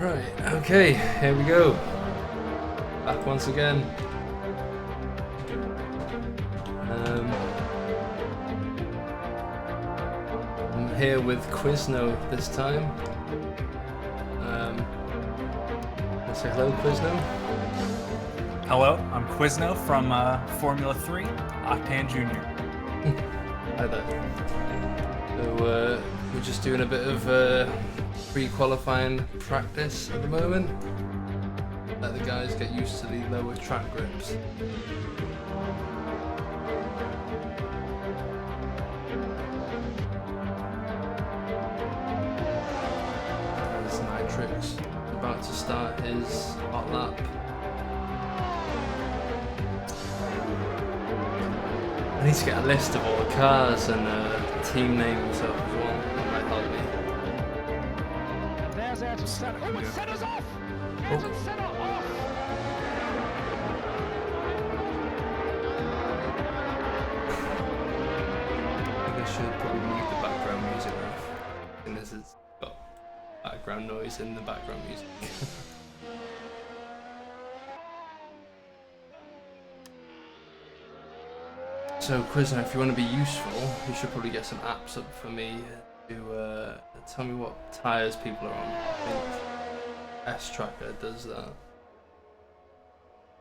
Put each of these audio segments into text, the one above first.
Right, okay, here we go. Back once again. I'm here with Quizno this time. Let's say hello, Quizno. Hello, I'm Quizno from Formula 3, Octane Jr. Hi there. So we're just doing a bit of pre-qualifying practice at the moment. Let the guys get used to the lower track grips. There's Nitrix about to start his hot lap. I need to get a list of all the cars and team names up as well. That might help me. There's our center. Oh, it centers off! There's a center off! I think I should probably mute the background music now. And this has got background noise in the background music. So, Quizno, if you want to be useful, you should probably get some apps up for me to tell me what tyres people are on. I think S-Tracker does that.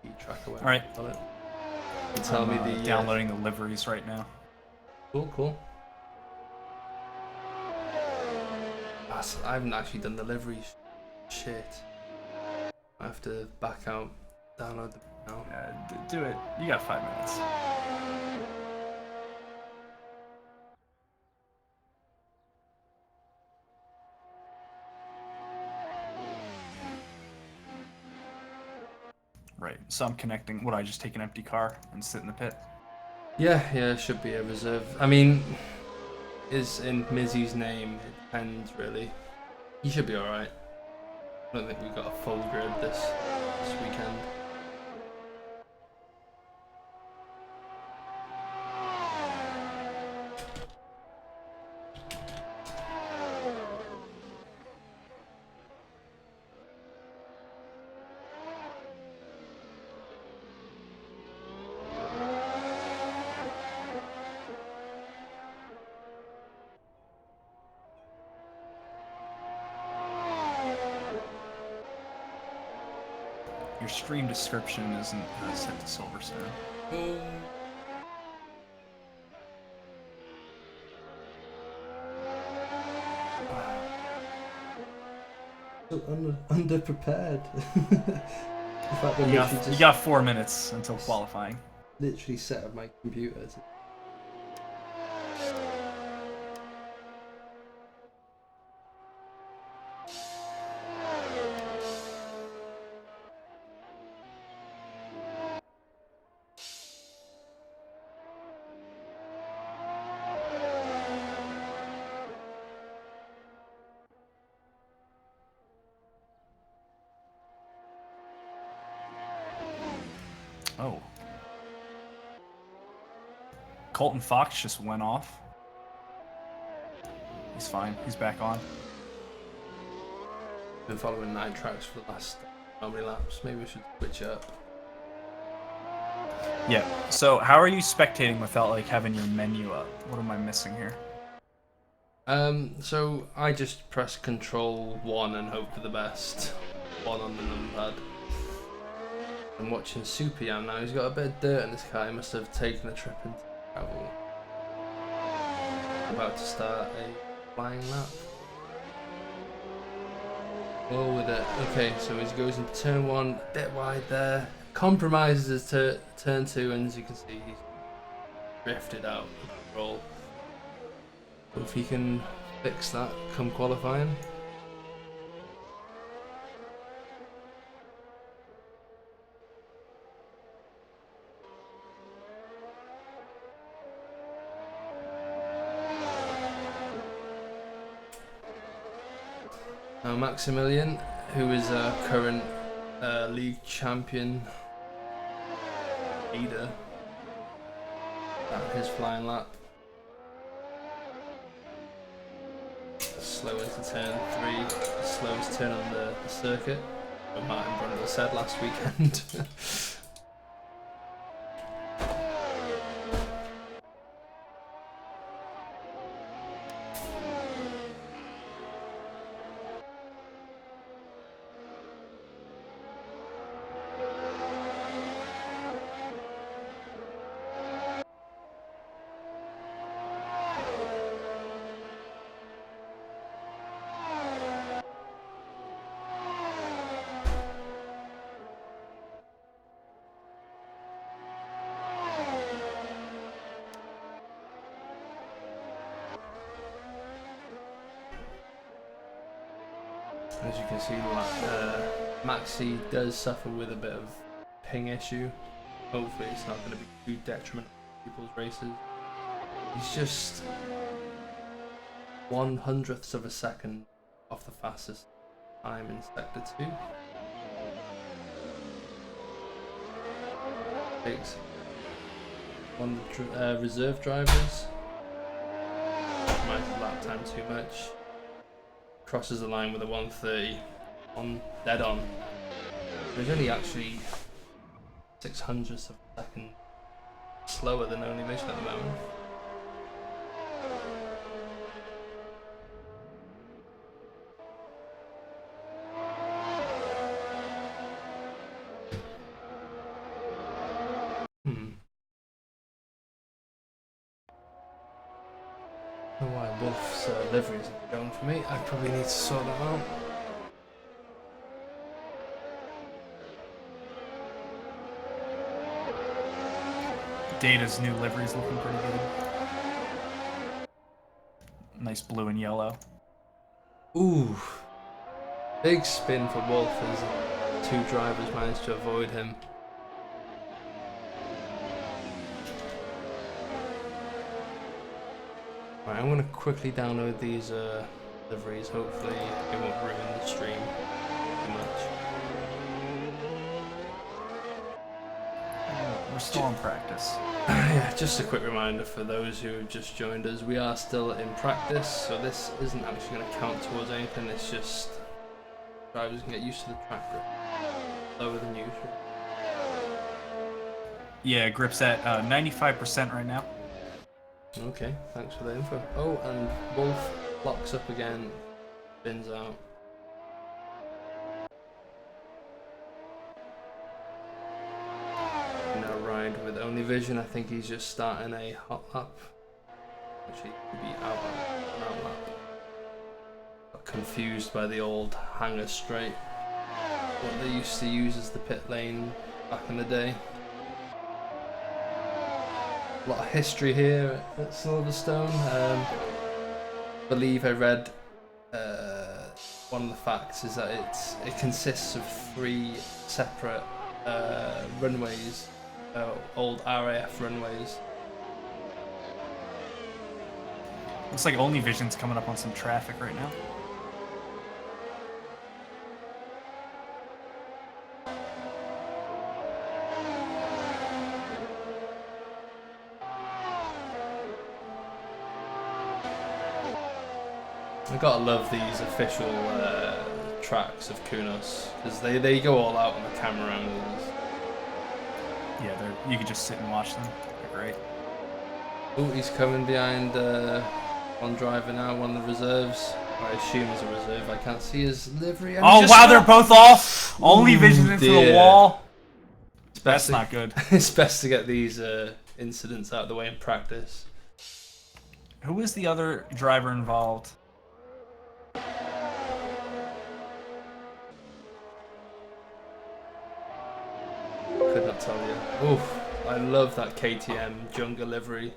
E-Tracker, whatever Alright. you call it. You tell me the... downloading the liveries right now. Cool. I haven't actually done the livery shit. I have to back out, download them now. Do it. You got 5 minutes. Right, so I'm connecting. Would I just take an empty car and sit in the pit? Yeah, it should be a reserve. I mean, is in Mizzy's name. It depends, really. He should be alright. I don't think we've got a full grid this weekend. Your stream description isn't set to Silverstone. So underprepared. The fact that You got 4 minutes until qualifying. literally set up my computer. Oh. Colton Fox just went off. He's fine. He's back on. Been following Nitrix for the last how many laps? Maybe we should switch it up. Yeah. So how are you spectating without like having your menu up? What am I missing here? So I just press Control 1 and hope for the best. 1 on the numpad. I'm watching Superyam now. He's got a bit of dirt in his car. He must have taken a trip into travel. About to start a flying lap. Oh, with it. Okay, so he goes into turn 1, a bit wide there. Compromises to turn 2, and as you can see, he's drifted out of control. If he can fix that come qualifying. Now Maximilian, who is our current league champion leader, at his flying lap. slow into turn 3, the slowest turn on the circuit. What Martin Brundle said last weekend. As you can see, Maxi does suffer with a bit of ping issue. Hopefully it's not going to be too detrimental to people's races. He's just 1/100th of a second off the fastest time in Sector 2. Takes one of the reserve drivers. Optimizes lap time too much. Crosses the line with a 1:30 on dead on. There's only actually 600ths of a second slower than Only Vision at the moment. I don't know why Wolf's livery isn't going for me. I probably need to sort that out. Data's new livery is looking pretty good. Nice blue and yellow. Ooh. Big spin for Wolf as 2 drivers managed to avoid him. Right, I'm going to quickly download these liveries. Hopefully it won't ruin the stream too much. We're still in practice. Yeah, just a quick reminder for those who have just joined us, we are still in practice, so this isn't actually going to count towards anything, it's just drivers can get used to the track grip. Lower than usual. Yeah, grip's at 95% right now. Okay, thanks for the info. Oh, and Wolf locks up again, spins out. Now ride with Only Vision. I think he's just starting a hot lap. Actually, could be out lap. Got confused by the old hanger straight. What they used to use as the pit lane back in the day. A lot of history here at Silverstone. Believe I read one of the facts is that it consists of 3 separate runways, old RAF runways. Looks like Only Vision's coming up on some traffic right now. I gotta love these official tracks of Kunos because they go all out on the camera angles. Yeah, you could just sit and watch them. They're great. Oh, he's coming behind one driver now, one of the reserves. I assume is a reserve. I can't see his livery. Oh wow, they're both off. Only Vision into the wall. That's not good. It's best to get these incidents out of the way in practice. Who is the other driver involved? Could not tell you. Oof, I love that KTM Jungle livery.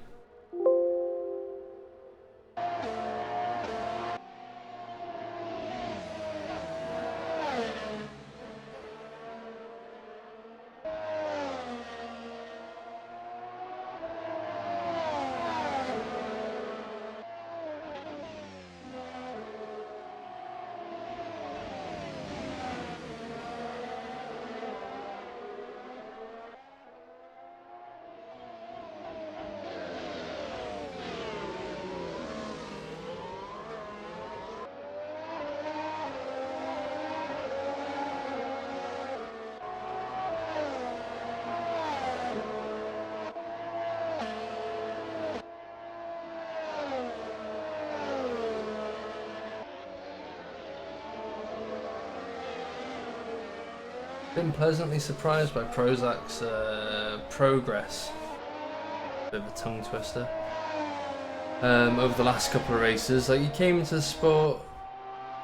Been pleasantly surprised by Prozac's progress. Bit of a tongue twister. Over the last couple of races, like he came into the sport,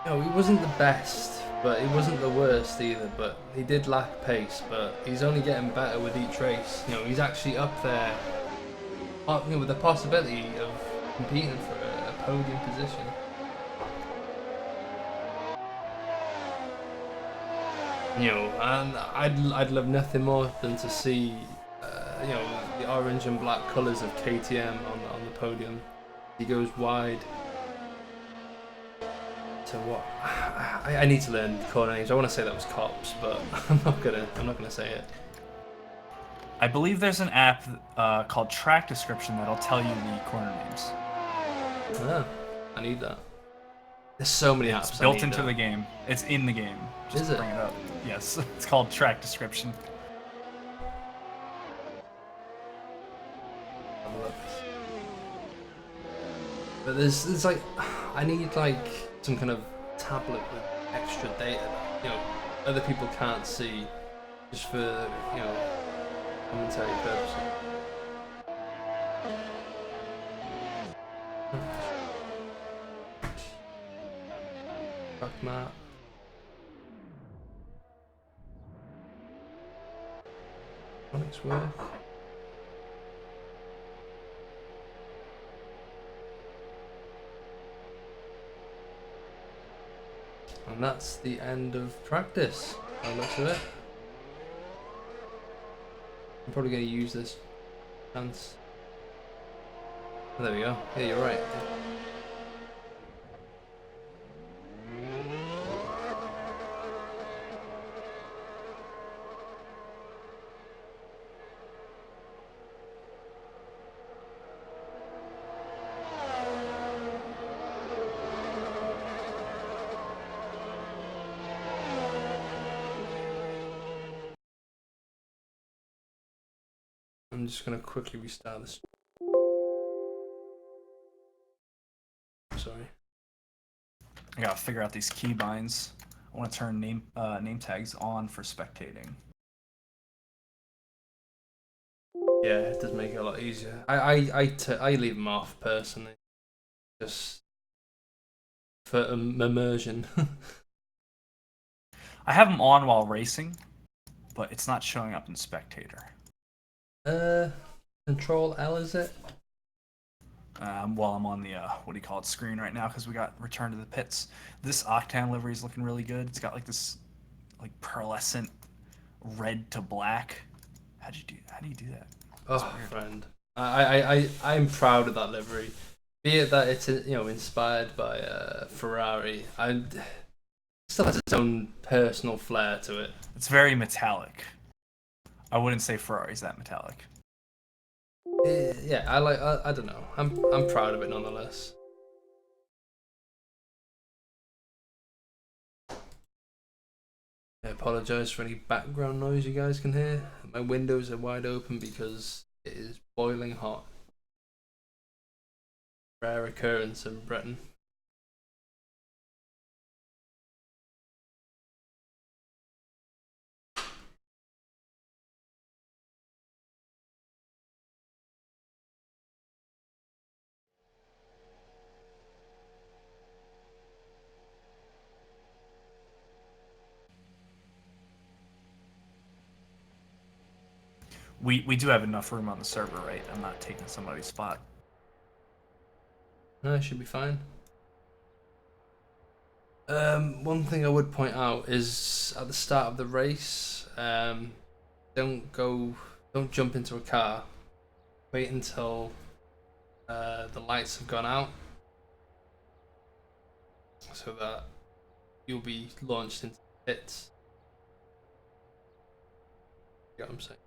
you know, he wasn't the best, but he wasn't the worst either. But he did lack pace, but he's only getting better with each race. You know, he's actually up there, you know, with the possibility of competing for a podium position. You know, and I'd love nothing more than to see, you know, the orange and black colours of KTM on the podium. He goes wide. To what? I need to learn corner names. I want to say that was Cops, but I'm not gonna say it. I believe there's an app called Track Description that'll tell you the corner names. Ah, I need that. There's so many apps. It's built into the game. It's in the game. Just Is it? bring it up. Yes, it's called Track Description. But there's like, I need like some kind of tablet with extra data that, you know, other people can't see, just for, you know, commentary purposes. Track map. Electronics work. And that's the end of practice, by the looks of it. I'm probably going to use this chance. Oh, there we go. Yeah, you're right. I'm just going to quickly restart this. Sorry. I gotta figure out these keybinds. I want to turn name tags on for spectating. Yeah, it does make it a lot easier. I leave them off personally, just for immersion. I have them on while racing, but it's not showing up in spectator. Control L, is it? While I'm on the screen right now, because we got Return to the Pits. This Octane livery is looking really good. It's got like this like pearlescent red to black. How do you do that? Oh, friend, I'm proud of that livery. Be it that it's, you know, inspired by Ferrari, it still has its own personal flair to it. It's very metallic. I wouldn't say Ferrari's that metallic. Yeah, I don't know. I'm proud of it nonetheless. I apologise for any background noise you guys can hear. My windows are wide open because it is boiling hot. Rare occurrence in Britain. We do have enough room on the server, right? I'm not taking somebody's spot. No, it should be fine. One thing I would point out is at the start of the race, don't jump into a car. Wait until the lights have gone out, so that you'll be launched into the pits. You know what I'm saying?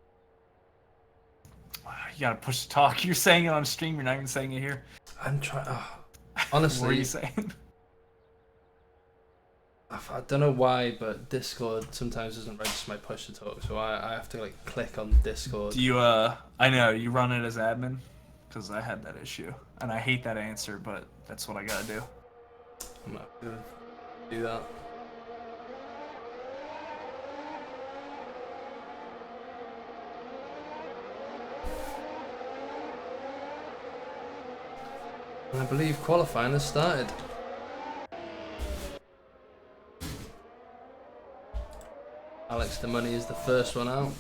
You gotta push the talk. You're saying it on stream. You're not even saying it here. I'm trying. Honestly, what are you saying? I don't know why, but Discord sometimes doesn't register my push to talk, so I have to like click on Discord. Do you I know you run it as admin, because I had that issue, and I hate that answer, but that's what I gotta do. I'm not gonna do that. And I believe qualifying has started. Alex the Money is the first one out.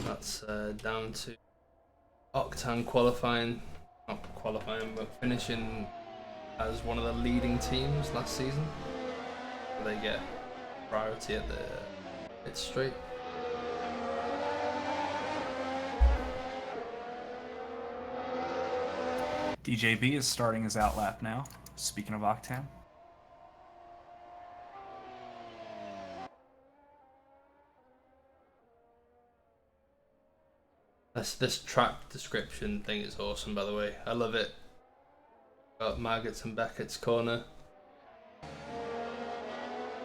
That's down to Octane qualifying, not qualifying, but finishing as one of the leading teams last season. So they get priority at the pit straight. DJB is starting his outlap now. Speaking of Octane. This track description thing is awesome, by the way. I love it. Got Margaret's and Beckett's corner.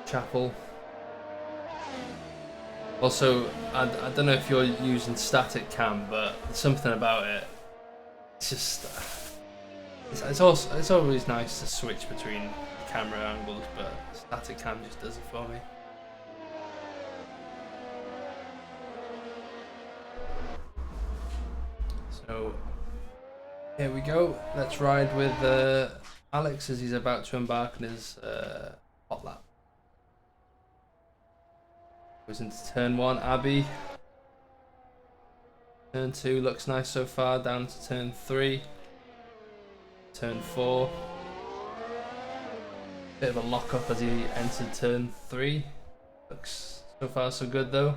Chapel. Also, I don't know if you're using static cam, but something about it. It's just it's always nice to switch between camera angles, but static cam just does it for me. So here we go. Let's ride with Alex as he's about to embark on his hot lap. Goes into turn 1, Abby. Turn 2 looks nice so far, down to turn 3. Turn 4. Bit of a lock up as he entered turn 3. Looks so far so good though.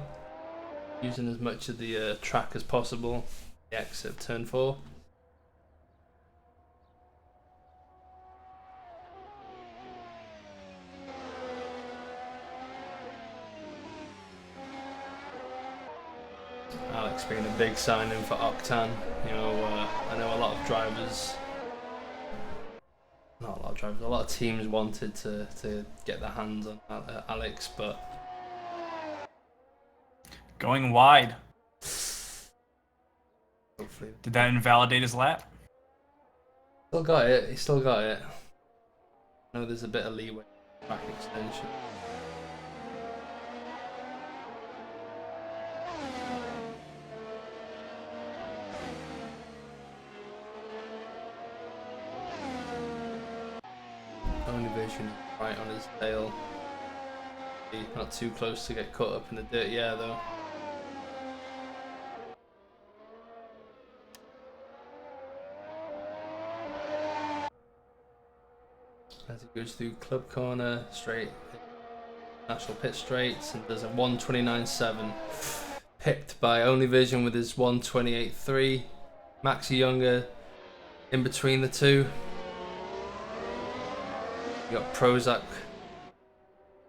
Using as much of the track as possible. The exit of turn 4. Alex being a big signing for Octane. You know, I know a lot of drivers, not a lot of drivers, a lot of teams wanted to get their hands on Alex, but going wide. hopefully. Did that invalidate his lap? Still got it, he still got it. I know there's a bit of leeway track extension. Only vision right on his tail. Not too close to get caught up in the dirty air though. As he goes through club corner, straight, national pit straights, and does a 129.7. Picked by Only Vision with his 128.3. Maxi Younger in between the two. You got Prozac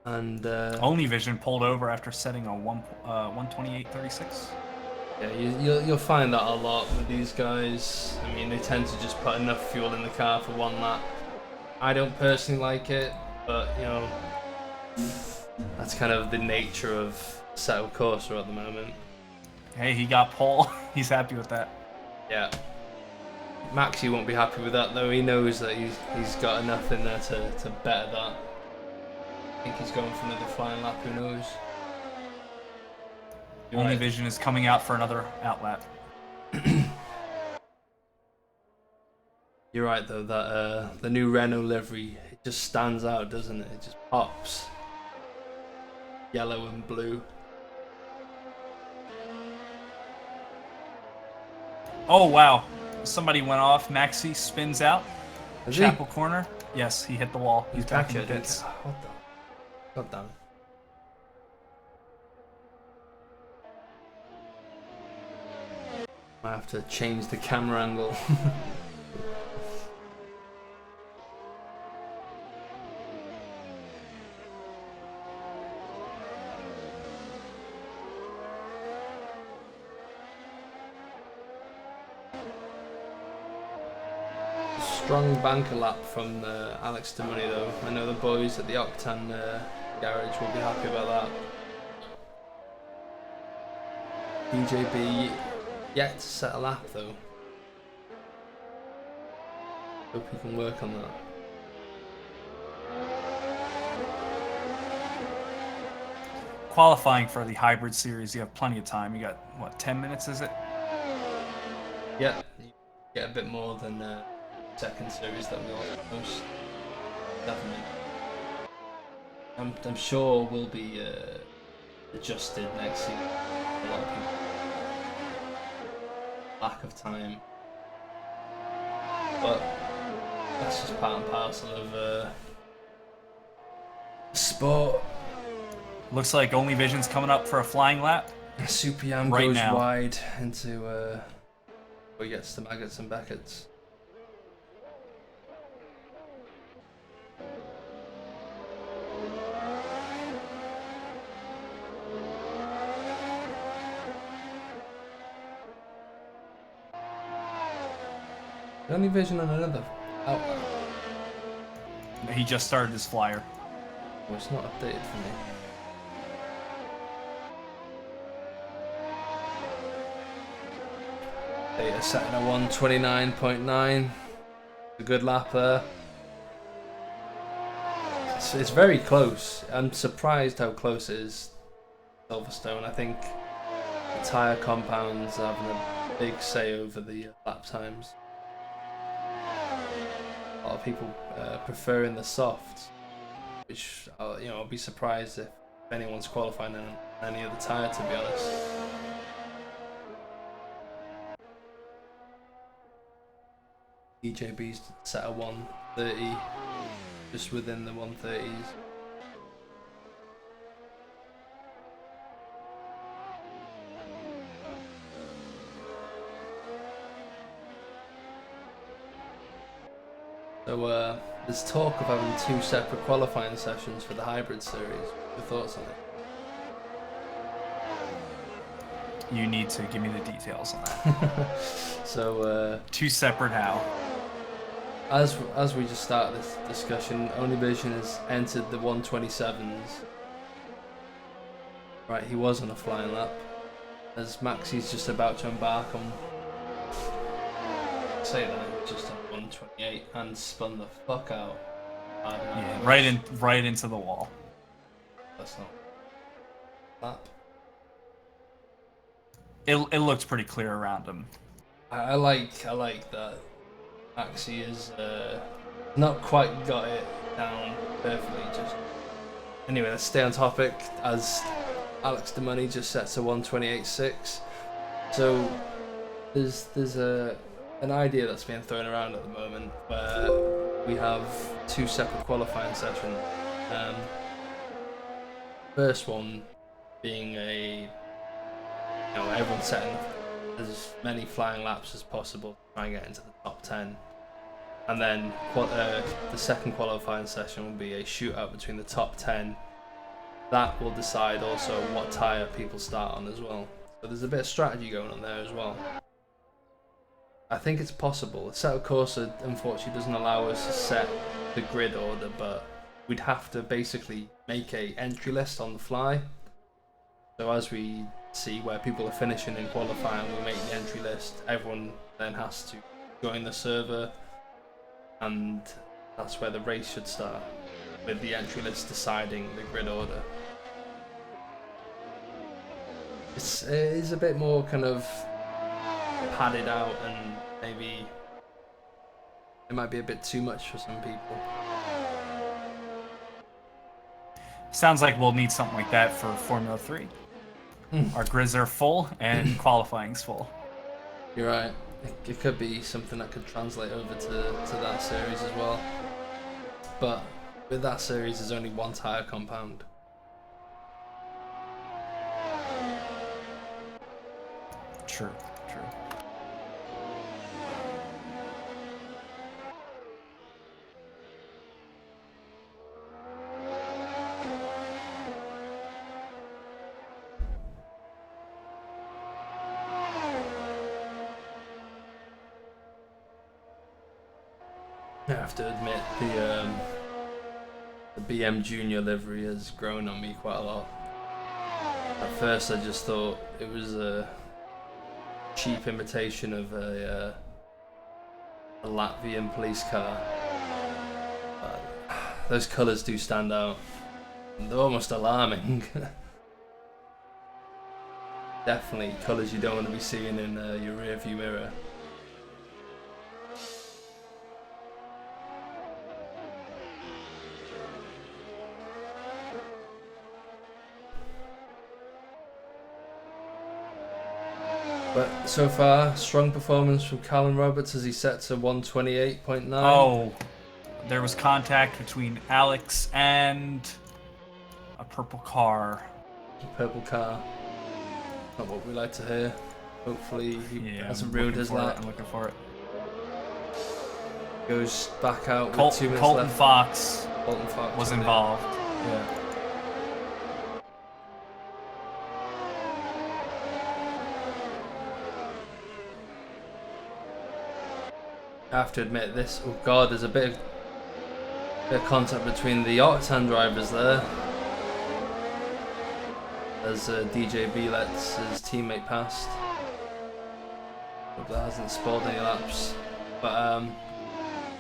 and Only Vision pulled over after setting a 128.36. yeah, you'll find that a lot with these guys. I mean, they tend to just put enough fuel in the car for one lap. I don't personally like it, but you know, that's kind of the nature of Settle Corsa at the moment. Hey, he got pole. He's happy with that. Yeah. Maxi won't be happy with that though. He knows that he's got enough in there to better that. I think he's going for another flying lap, who knows. Only Vision is coming out for another outlap. You're right though, that the new Renault livery, it just stands out, doesn't it? It just pops. Yellow and blue. Oh wow. Somebody went off. Maxi spins out. Is Chapel corner. Yes, he hit the wall. He's back in the Beckett, pits. what the? God damn it. I have to change the camera angle. Strong banker lap from Alex Demoney though. I know the boys at the Octane garage will be happy about that. DJB yet to set a lap though. Hope he can work on that. Qualifying for the hybrid series, you have plenty of time. You got what, 10 minutes? Is it? Yeah. get a bit more than second series that we almost definitely. I'm sure will be adjusted next season. A lot of people lack of time, but that's just part and parcel of sport. Looks like Only Vision's coming up for a flying lap. Super Yam right goes now. wide into where he gets to Maggots and Beckett's. The Only Vision on another outlet. He just started his flyer. Oh, it's not updated for me. Data setting at 129.9. A good lap there. It's very close. I'm surprised how close it is. Silverstone. I think the tyre compounds are having a big say over the lap times. A lot of people preferring the softs, which I'll be surprised if anyone's qualifying on any other tyre, to be honest. EJB's set a 130, just within the 130s. So there's talk of having 2 separate qualifying sessions for the hybrid series. Your thoughts on it? You need to give me the details on that. So 2 separate how? as we just started this discussion, Only Vision has entered the 127s. Right, he was on a flying lap. As Maxi's just about to embark on, say that, just on 128 and spun the fuck out. Yeah, right into the wall. That's not lap. It looked pretty clear around him. I like that. Maxi is not quite got it down perfectly. Just anyway, let's stay on topic as Alex De Money just sets a 128.6. So there's an idea that's being thrown around at the moment where we have 2 separate qualifying sessions. First one being everyone setting as many flying laps as possible to try and get into the top 10. And then the second qualifying session will be a shootout between the top 10. That will decide also what tyre people start on as well. So there's a bit of strategy going on there as well. I think it's possible. Assetto Corsa unfortunately doesn't allow us to set the grid order, but we'd have to basically make a entry list on the fly. So as we see where people are finishing in qualifying, we make the entry list. Everyone then has to join the server, and that's where the race should start, with the entry list deciding the grid order. It is a bit more kind of padded out, and maybe it might be a bit too much for some people. Sounds like we'll need something like that for Formula 3. Our grids are full and qualifying's full. You're right. It could be something that could translate over to that series as well. But with that series, there's only 1 tyre compound. True. I have to admit, the BM Junior livery has grown on me quite a lot. At first I just thought it was a cheap imitation of a Latvian police car. But those colours do stand out. They're almost alarming. Definitely colours you don't want to be seeing in your rear view mirror. But so far, strong performance from Callum Roberts as he set to 128.9. Oh, there was contact between Alex and a purple car. Purple car. Not what we like to hear. Hopefully he hasn't I'm ruined looking his for it, lap. I'm looking for it. Goes back out with 2 minutes Colton left. Fox Colton Fox was involved. Yeah. I have to admit this. Oh God, there's a bit of contact between the Octane drivers there. As DJB lets his teammate past. Hope that hasn't spoiled any laps. But I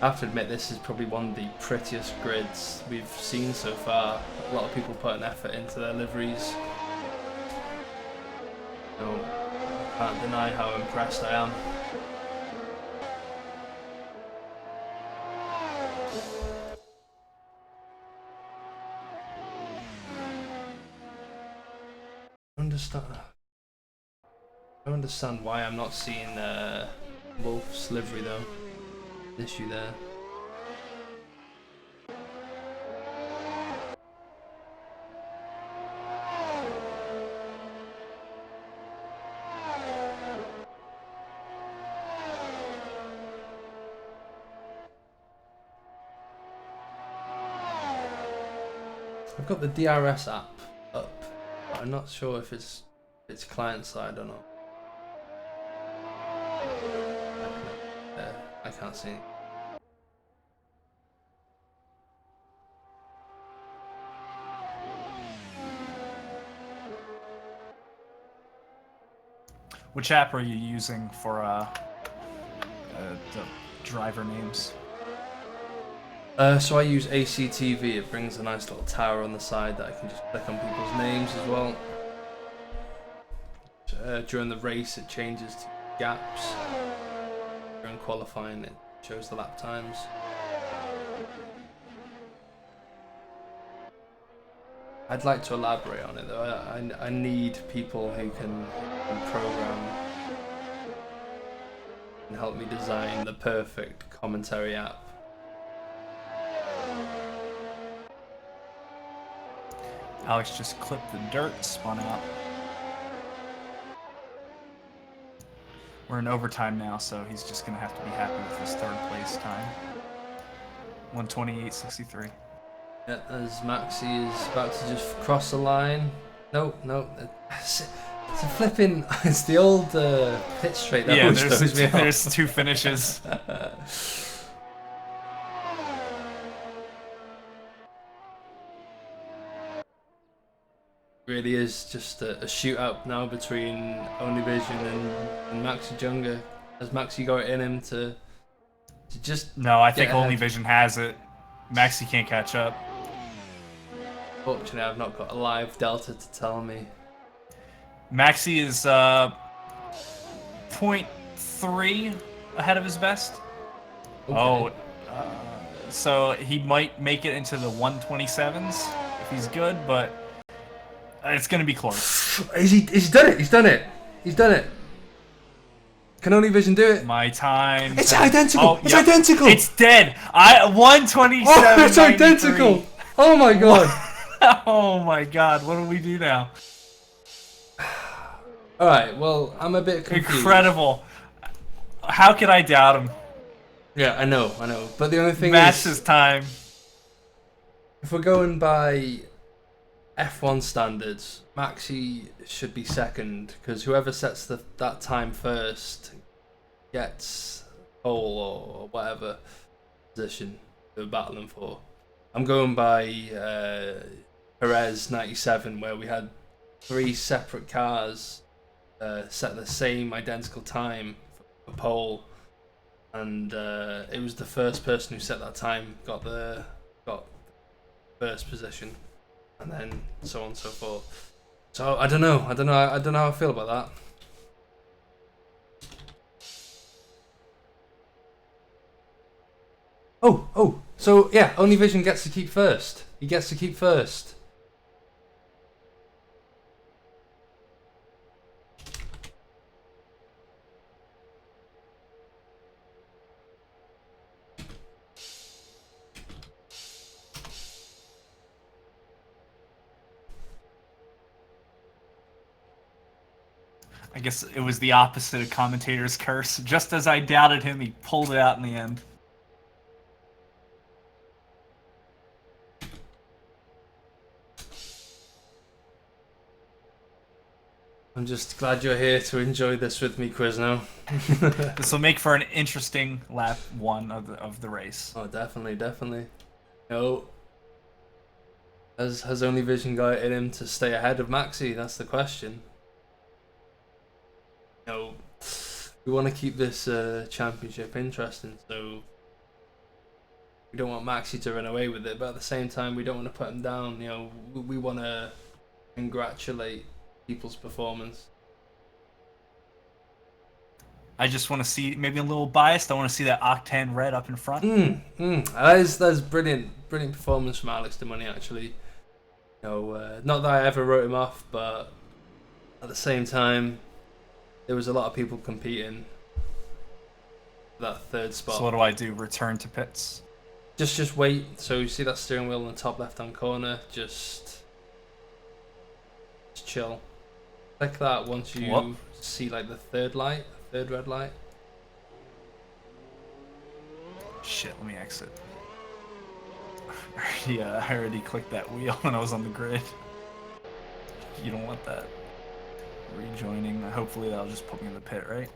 have to admit, this is probably one of the prettiest grids we've seen so far. A lot of people put an effort into their liveries. So I can't deny how impressed I am. I don't understand why I'm not seeing Wolf's livery though. Issue there. I've got the DRS app up, but I'm not sure if it's client side or not. I can't see. Which app are you using for the driver names? So I use ACTV. It brings a nice little tower on the side that I can just click on people's names as well. During the race, it changes to gaps. During qualifying, it shows the lap times. I'd like to elaborate on it though. I need people who can program and help me design the perfect commentary app. Alex just clipped the dirt, spun out. We're in overtime now, so he's just going to have to be happy with his third place time. 128.63. Yeah, as Maxi is about to just cross the line. No, it's a flipping. It's the old pit straight that always throws me off. There's 2 finishes. Really is just a shootout now between Only Vision and Maxi Junga. Has Maxi got it in him to just? No, I think Only Vision has it. Maxi can't catch up. Fortunately, I've not got a live delta to tell me. Maxi is 0.3 ahead of his best. Okay. So he might make it into the 127s if he's good, but it's gonna be close. He's done it. He's done it. He's done it. Can Only Vision do it? My time. It's identical. Oh, it's identical. It's dead. 127. Oh, it's identical. Oh my god. Oh my god. What do we do now? All right. Well, I'm a bit confused. Incredible. How could I doubt him? Yeah, I know. But the only thing Match his time. If we're going by F1 standards, Maxi should be second because whoever sets that time first gets pole or whatever position they're battling for. I'm going by Perez 97, where we had 3 separate cars set the same identical time for pole, and it was the first person who set that time got first position. And then so on and so forth. So I don't know how I feel about that. Oh. So yeah, Only Vision gets to keep first. He gets to keep first. I guess it was the opposite of commentator's curse. Just as I doubted him, he pulled it out in the end. I'm just glad you're here to enjoy this with me, Quizno. This will make for an interesting lap 1 of the race. Oh, definitely, definitely. No. Has Only Vision got it in him to stay ahead of Maxi? That's the question. No. We want to keep this championship interesting, so we don't want Maxi to run away with it, but at the same time, we don't want to put him down. You know, we want to congratulate people's performance. I just want to see, maybe a little biased, I want to see that Octane red up in front. That's brilliant performance from Alex DeMoney, actually. You know, not that I ever wrote him off, but at the same time, there was a lot of people competing for that third spot. So what do I do? Return to pits? Just wait. So you see that steering wheel in the top left-hand corner? Just chill. Click that once you see like the third red light. Shit, let me exit. Yeah, I already clicked that wheel when I was on the grid. You don't want that. Rejoining. Hopefully that'll just put me in the pit, right?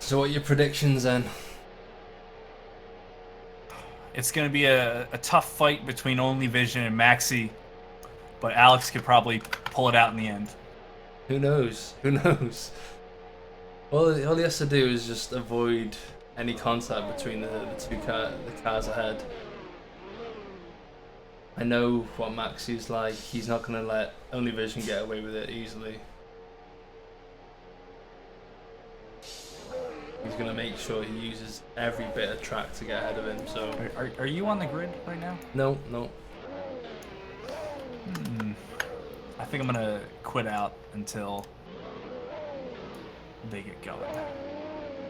So what are your predictions then? It's going to be a tough fight between Only Vision and Maxi, but Alex could probably pull it out in the end. Who knows? Who knows? All he has to do is just avoid any contact between the cars ahead. I know what Maxi's like. He's not going to let Only Vision get away with it easily. He's going to make sure he uses every bit of track to get ahead of him. So Are you on the grid right now? No. I think I'm going to quit out until they get going.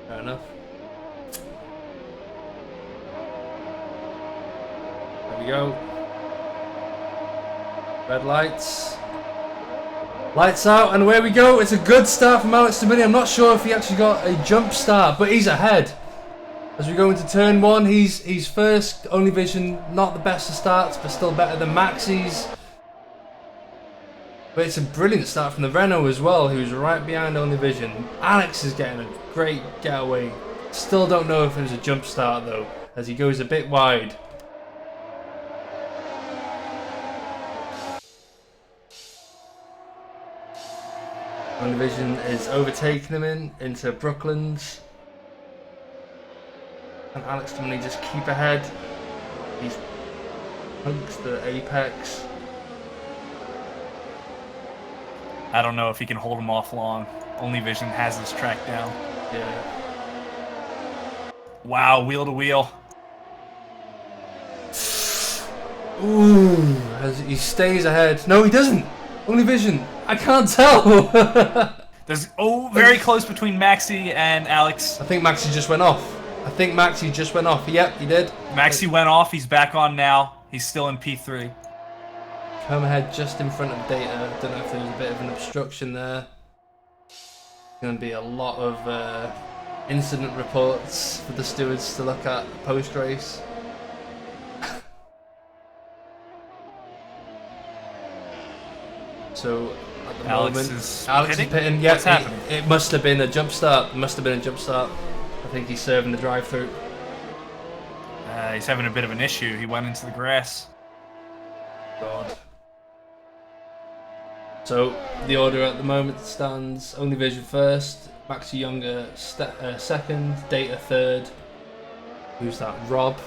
Fair enough. There we go. Red lights. Lights out, and away we go. It's a good start from Alex DeMoney. I'm not sure if he actually got a jump start, but he's ahead. As we go into turn 1, he's first. Only Vision, not the best of starts, but still better than Maxi's. But it's a brilliant start from the Renault as well, who's right behind Only Vision. Alex is getting a great getaway. Still don't know if it was a jump start though, as he goes a bit wide. Only Vision is overtaking him into Brooklands. And Alex DeMoney just keep ahead. He's hugs the apex. I don't know if he can hold him off long. Only Vision has this track down. Yeah. Wow, wheel to wheel. Ooh, as he stays ahead. No, he doesn't. Only Vision. I can't tell. There's very close between Maxi and Alex. I think Maxi just went off. Yep, he did. Maxi went off. He's back on now. He's still in P3. Come ahead just in front of Data. Don't know if there was a bit of an obstruction there. Going to be a lot of incident reports for the stewards to look at post-race. So at the moment, Alex is pitting. Yeah, what's happening? It must have been a jump start. I think he's serving the drive-through. He's having a bit of an issue. He went into the grass. God. So the order at the moment stands: Only Vision first, Maxi Younger second, Data third. Who's that? Rob.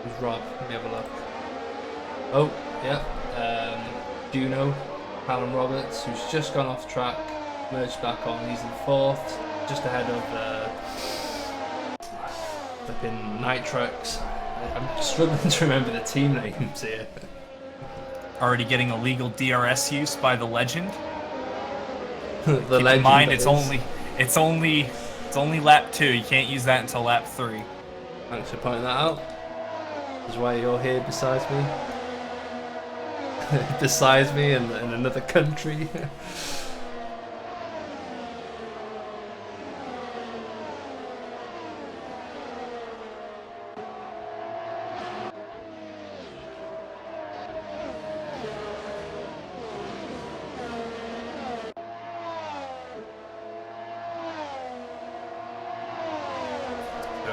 Who's Rob? Let me have a look. Oh, yeah. Juno, Callum Roberts, who's just gone off track, merged back on. He's in fourth. just ahead of flipping Nitrox. I'm struggling to remember the team names here. Already getting illegal DRS use by the legend. The Keep legend. in mind, it's only lap 2. You can't use that until lap 3. Thanks for pointing that out. That's why you're here besides me. Besides me in another country.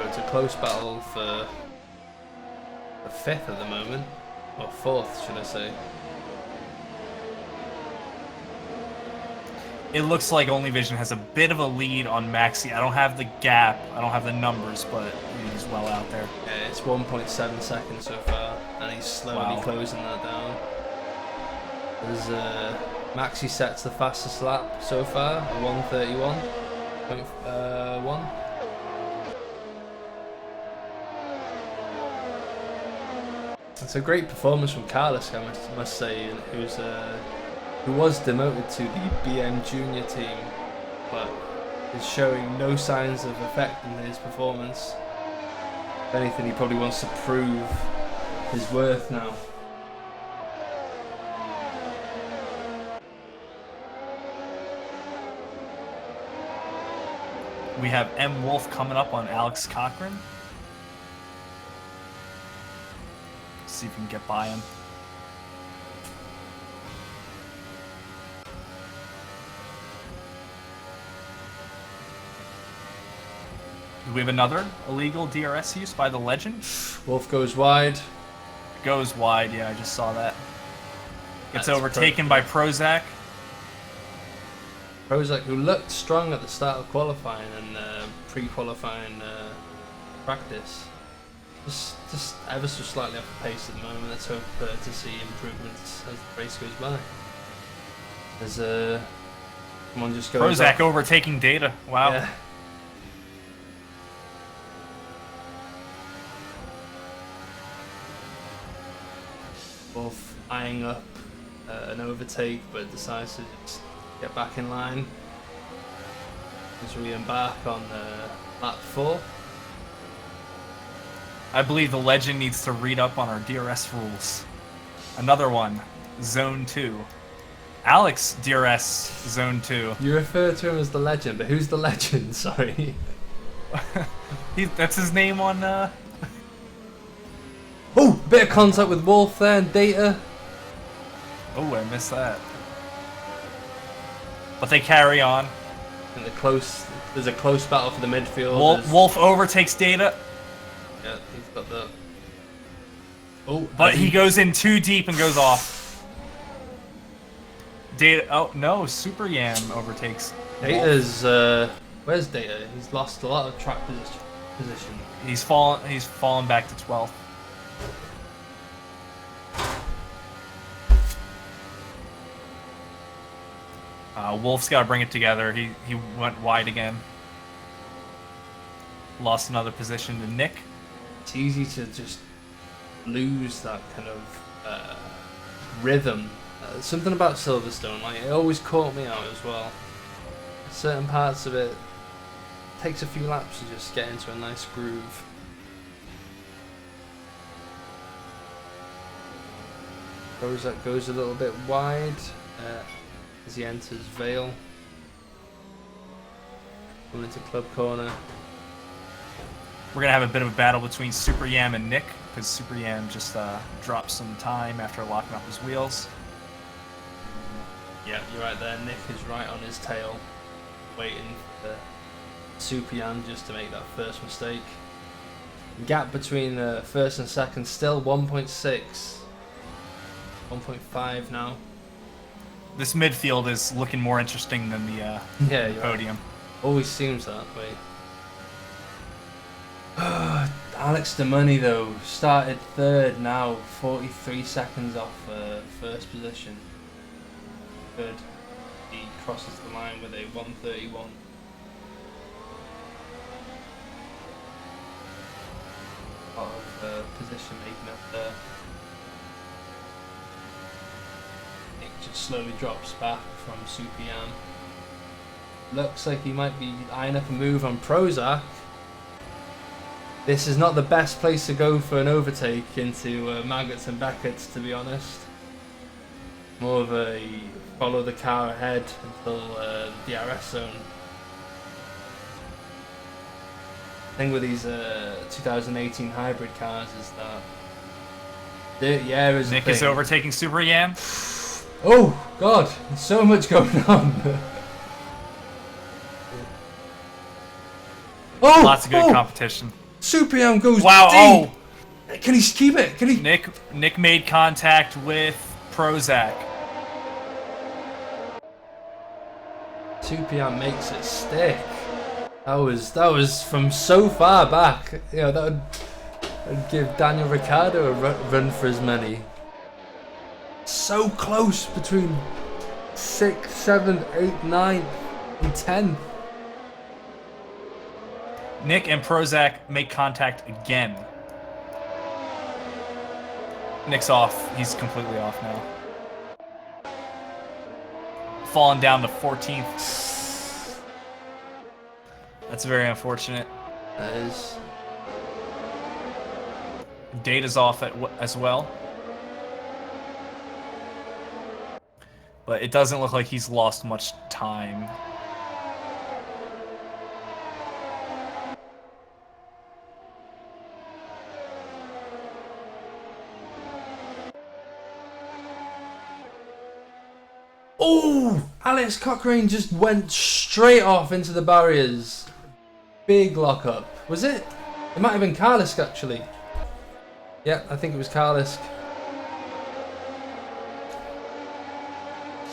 It's a close battle for the 5th at the moment, or 4th, should I say. It looks like Only Vision has a bit of a lead on Maxi. I don't have the gap, I don't have the numbers, but he's well out there. Yeah, it's 1.7 seconds so far, and he's slowly closing that down. There's Maxi sets the fastest lap so far, a 1:31.1. It's a great performance from Carlos, I must say, who was demoted to the BM Junior team, but is showing no signs of affecting his performance. If anything, he probably wants to prove his worth now. We have M. Wolf coming up on Alex Cochran. See if we can get by him. Do we have another illegal DRS use by the legend? Wolf goes wide. Goes wide, yeah, I just saw that. Gets That's overtaken by Prozac. Prozac, who looked strong at the start of qualifying and pre-qualifying practice. Just ever so slightly off the pace at the moment. Let's hope to see improvements as the race goes by. There's someone just goes Prozac off. overtaking Data. Wow. Yeah. Wolf eyeing up an overtake, but decides to just get back in line as we embark on lap 4. I believe the legend needs to read up on our DRS rules. Another one, Zone 2. Alex, DRS, Zone 2. You refer to him as the legend, but who's the legend? Sorry. That's his name on... Oh, bit of contact with Wolf there and Data. Oh, I missed that. But they carry on. And there's a close battle for the midfield. Wolf overtakes Data. Yeah, he's got that. Oh, but he goes in too deep and goes off. Data. Oh no, Super Yam overtakes. Data's where's Data? He's lost a lot of track position. He's fallen back to 12th. Wolf's got to bring it together. He went wide again. Lost another position to Nick. It's easy to just lose that kind of rhythm. Something about Silverstone, like it always caught me out as well. Certain parts of it takes a few laps to just get into a nice groove. Prozac goes a little bit wide as he enters Vale. Coming into Club Corner. We're going to have a bit of a battle between Super Yam and Nick, because Super Yam just dropped some time after locking up his wheels. Yeah, you're right there. Nick is right on his tail, waiting for Super Yam just to make that first mistake. Gap between first and second still 1.6. 1.5 now. This midfield is looking more interesting than the podium. Always seems that way. Alex DeMoney though started third now, 43 seconds off first position. Good. He crosses the line with a 1:31. lot of position making up there. Nick just slowly drops back from Super Yam. Looks like he might be eyeing up a move on Prozac. This is not the best place to go for an overtake into Maggots and Beckett's, to be honest. More of a follow the car ahead until the DRS zone. The thing with these 2018 hybrid cars is that dirty air is Nick is overtaking Super Yam. Oh God, there's so much going on. Oh, Lots of good competition. Super Yam goes Wow! deep. Can he keep it? Can he? Nick made contact with Prozac. Super Yam makes it stick. That was from so far back. You know, that'd give Daniel Ricciardo a run for his money. So close between 6th, 7th, 8th, 9th, and 10th. Nick and Prozac make contact again. Nick's off. He's completely off now. Falling down to 14th. That's very unfortunate. That is. Data's off as well. But it doesn't look like he's lost much time. Oh! Alex Cochrane just went straight off into the barriers. Big lockup. Was it? It might have been Karlisk actually. Yeah, I think it was Karlisk.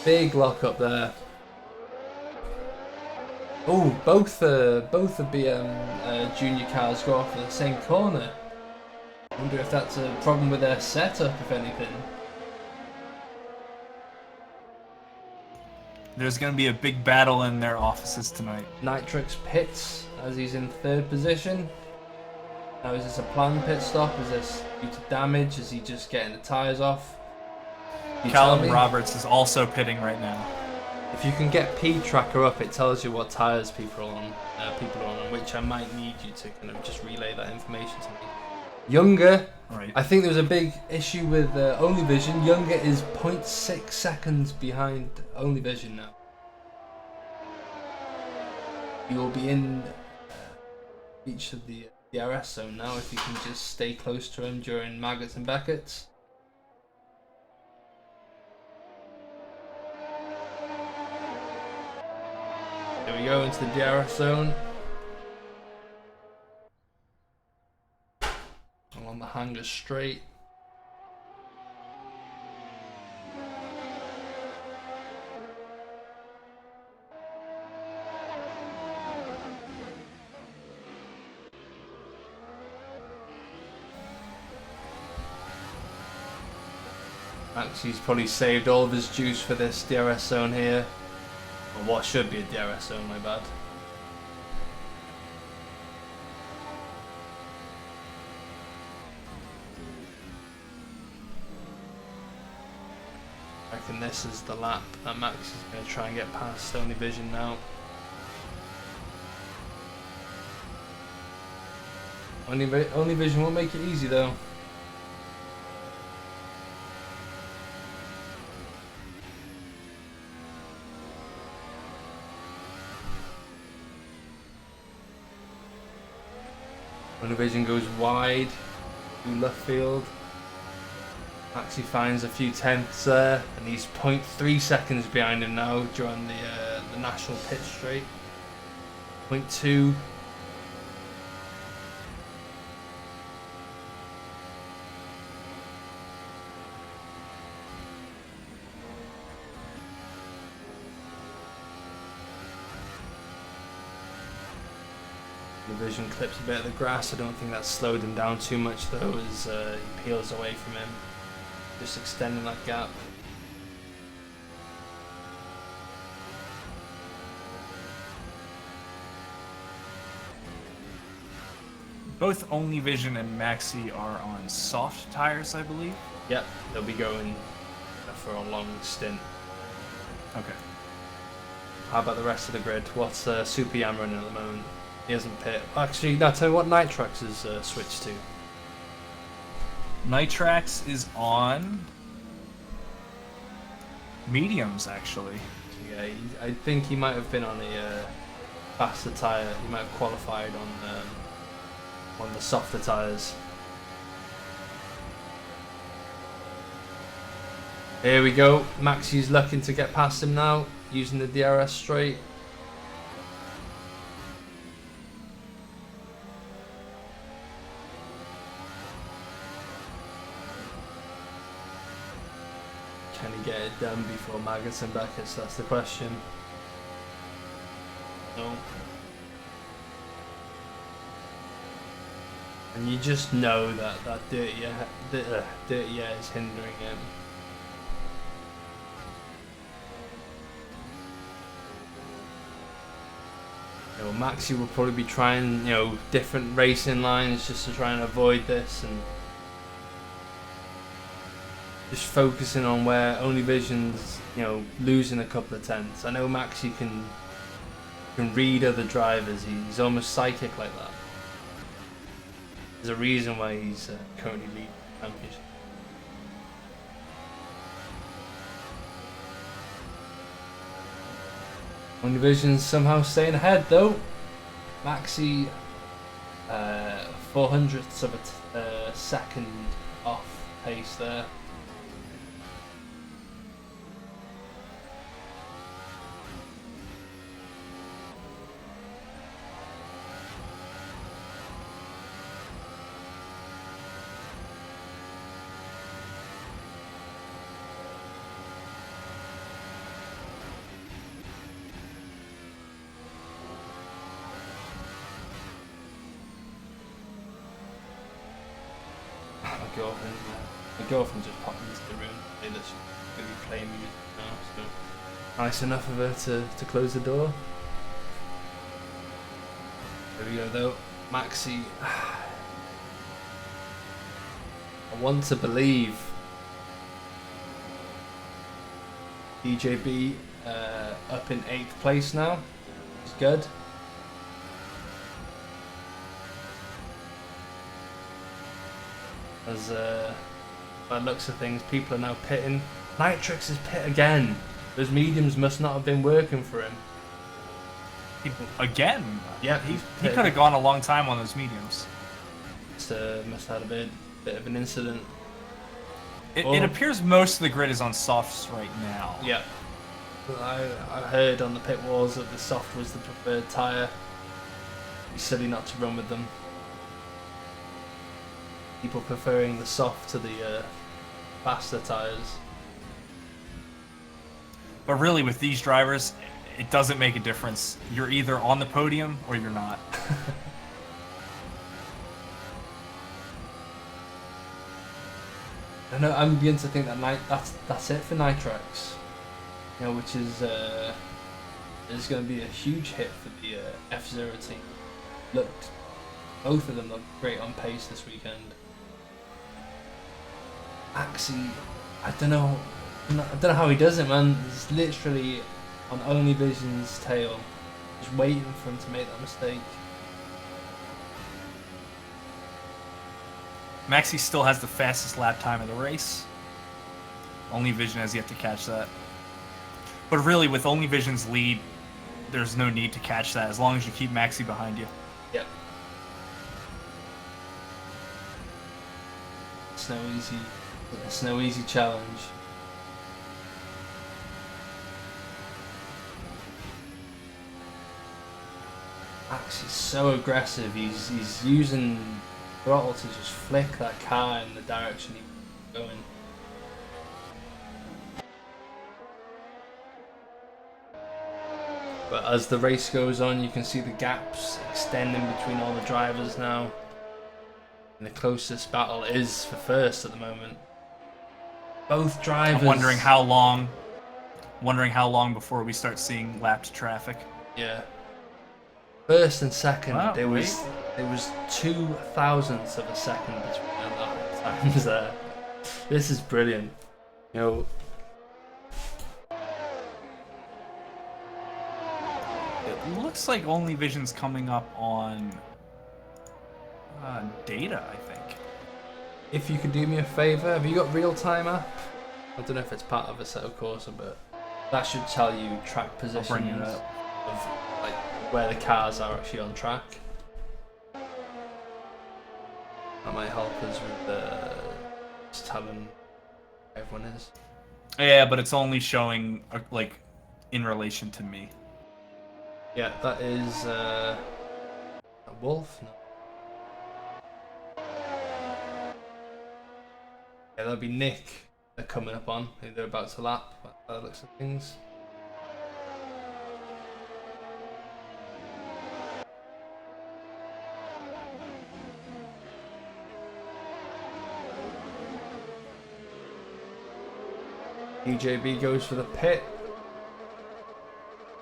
Big lockup there. Oh, both the BM junior cars go off in the same corner. I wonder if that's a problem with their setup, if anything. There's going to be a big battle in their offices tonight. Nitrix pits as he's in 3rd position. Now is this a planned pit stop? Is this due to damage? Is he just getting the tyres off? Callum Roberts is also pitting right now. If you can get P tracker up, it tells you what tyres people are on, which I might need you to kind of just relay that information to me. Younger, right. I think there was a big issue with Only Vision. Younger is 0.6 seconds behind Only Vision now. You will be in each of the DRS zone now if you can just stay close to him during Maggots and Beckett's. There we go, into the DRS zone. Along the hanger straight. Maxi's probably saved all of his juice for this DRS zone here. Or what should be a DRS zone, my bad. I reckon this is the lap that Max is going to try and get past Only Vision now. Only Vision won't make it easy though. Only Vision goes wide to left field. Maxi finds a few tenths there, and he's 0.3 seconds behind him now during the national pit straight. 0.2. The Vision clips a bit of the grass. I don't think that slowed him down too much though, as he peels away from him, just extending that gap. Both Only Vision and Maxi are on soft tires, I believe. Yep, they'll be going for a long stint. Okay. How about the rest of the grid? What's Super Yam running at the moment? He hasn't pit. Actually, no, tell me what Nitrax has switched to. Nitrax is on mediums, actually. Yeah, I think he might have been on a faster tyre. He might have qualified on the softer tyres. Here we go. Maxi's looking to get past him now, using the DRS straight. Can he get it done before Magnussen Beckett? That's the question. No. And you just know that dirty air is hindering him. Maxi will probably be trying, different racing lines just to try and avoid this, and just focusing on where Only Vision's, losing a couple of tenths. I know Maxi can read other drivers. He's almost psychic like that. There's a reason why he's currently leading the championship. Only Vision's somehow staying ahead though. Maxi 400ths of a second off pace there. My girlfriend just popped into the room and she's going to be playing music now, so nice enough of her to close the door. There we go though, Maxi. I want to believe DJB up in 8th place now. It's good. As by the looks of things, people are now pitting. Nitrix is pit again. Those mediums must not have been working for him. Again? Yeah, he could have gone a long time on those mediums. Must have had a bit of an incident. It appears most of the grid is on softs right now. Yeah. I heard on the pit walls that the soft was the preferred tyre. Be silly not to run with them. People preferring the soft to the faster tyres. But really, with these drivers, it doesn't make a difference. You're either on the podium or you're not. I know. I'm beginning to think that that's it for Nitrax. Which is going to be a huge hit for the F0 team. Both of them look great on pace this weekend. Maxi, I don't know how he does it, man. He's literally on Only Vision's tail, just waiting for him to make that mistake. Maxi still has the fastest lap time of the race. Only Vision has yet to catch that. But really, with Only Vision's lead, there's no need to catch that as long as you keep Maxi behind you. Yep. It's no easy challenge. Max is so aggressive. He's using throttle to just flick that car in the direction he's going. But as the race goes on, you can see the gaps extending between all the drivers now. And the closest battle is for first at the moment. Both drivers. I'm wondering how long before we start seeing lapped traffic. Yeah. First and second, Wow, there was There was 0.02 of a second between their lap times there. This is brilliant. You know, It looks like Only Vision's coming up on data, I think. if you could do me a favour, have you got real time app? I don't know if it's part of a set of course, but that should tell you track positions bring it up. of like where the cars are actually on track. That might help us with just telling where everyone is. Yeah, but it's only showing like in relation to me. Yeah, that is a wolf. No. Yeah, that'll be Nick. They're coming up on. They're about to lap. By the looks of things. DJB goes for the pit.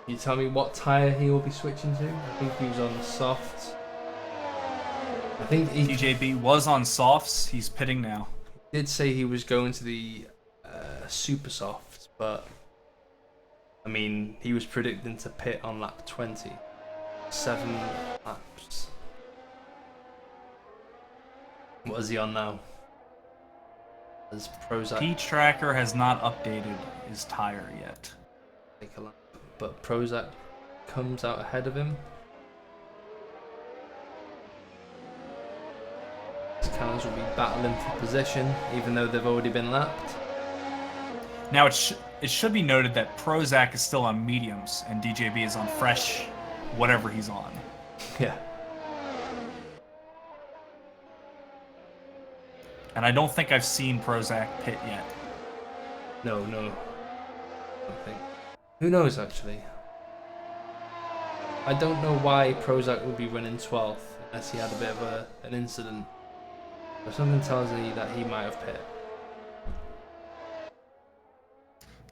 Can you tell me what tyre he will be switching to? I think he was on the soft. I think he DJB was on softs. He's pitting now. did say he was going to the super soft, but I mean, he was predicting to pit on lap 20. 7 laps. What is he on now? As Prozac P Tracker has not updated his tire yet. take a lap, but Prozac comes out ahead of him. His cars will be battling for position, even though they've already been lapped. Now it should be noted that Prozac is still on mediums and DJB is on fresh, whatever he's on. Yeah. And I don't think I've seen Prozac pit yet. No. I don't think. Who knows, actually? I don't know why Prozac would be running 12th unless he had a bit of an incident. But something tells me that he might have pit.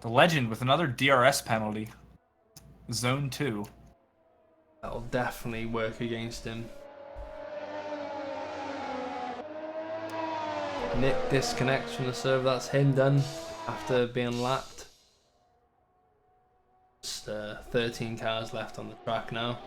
The Legend with another DRS penalty. Zone 2. That'll definitely work against him. Nick disconnects from the server. That's him done after being lapped. Just 13 cars left on the track now.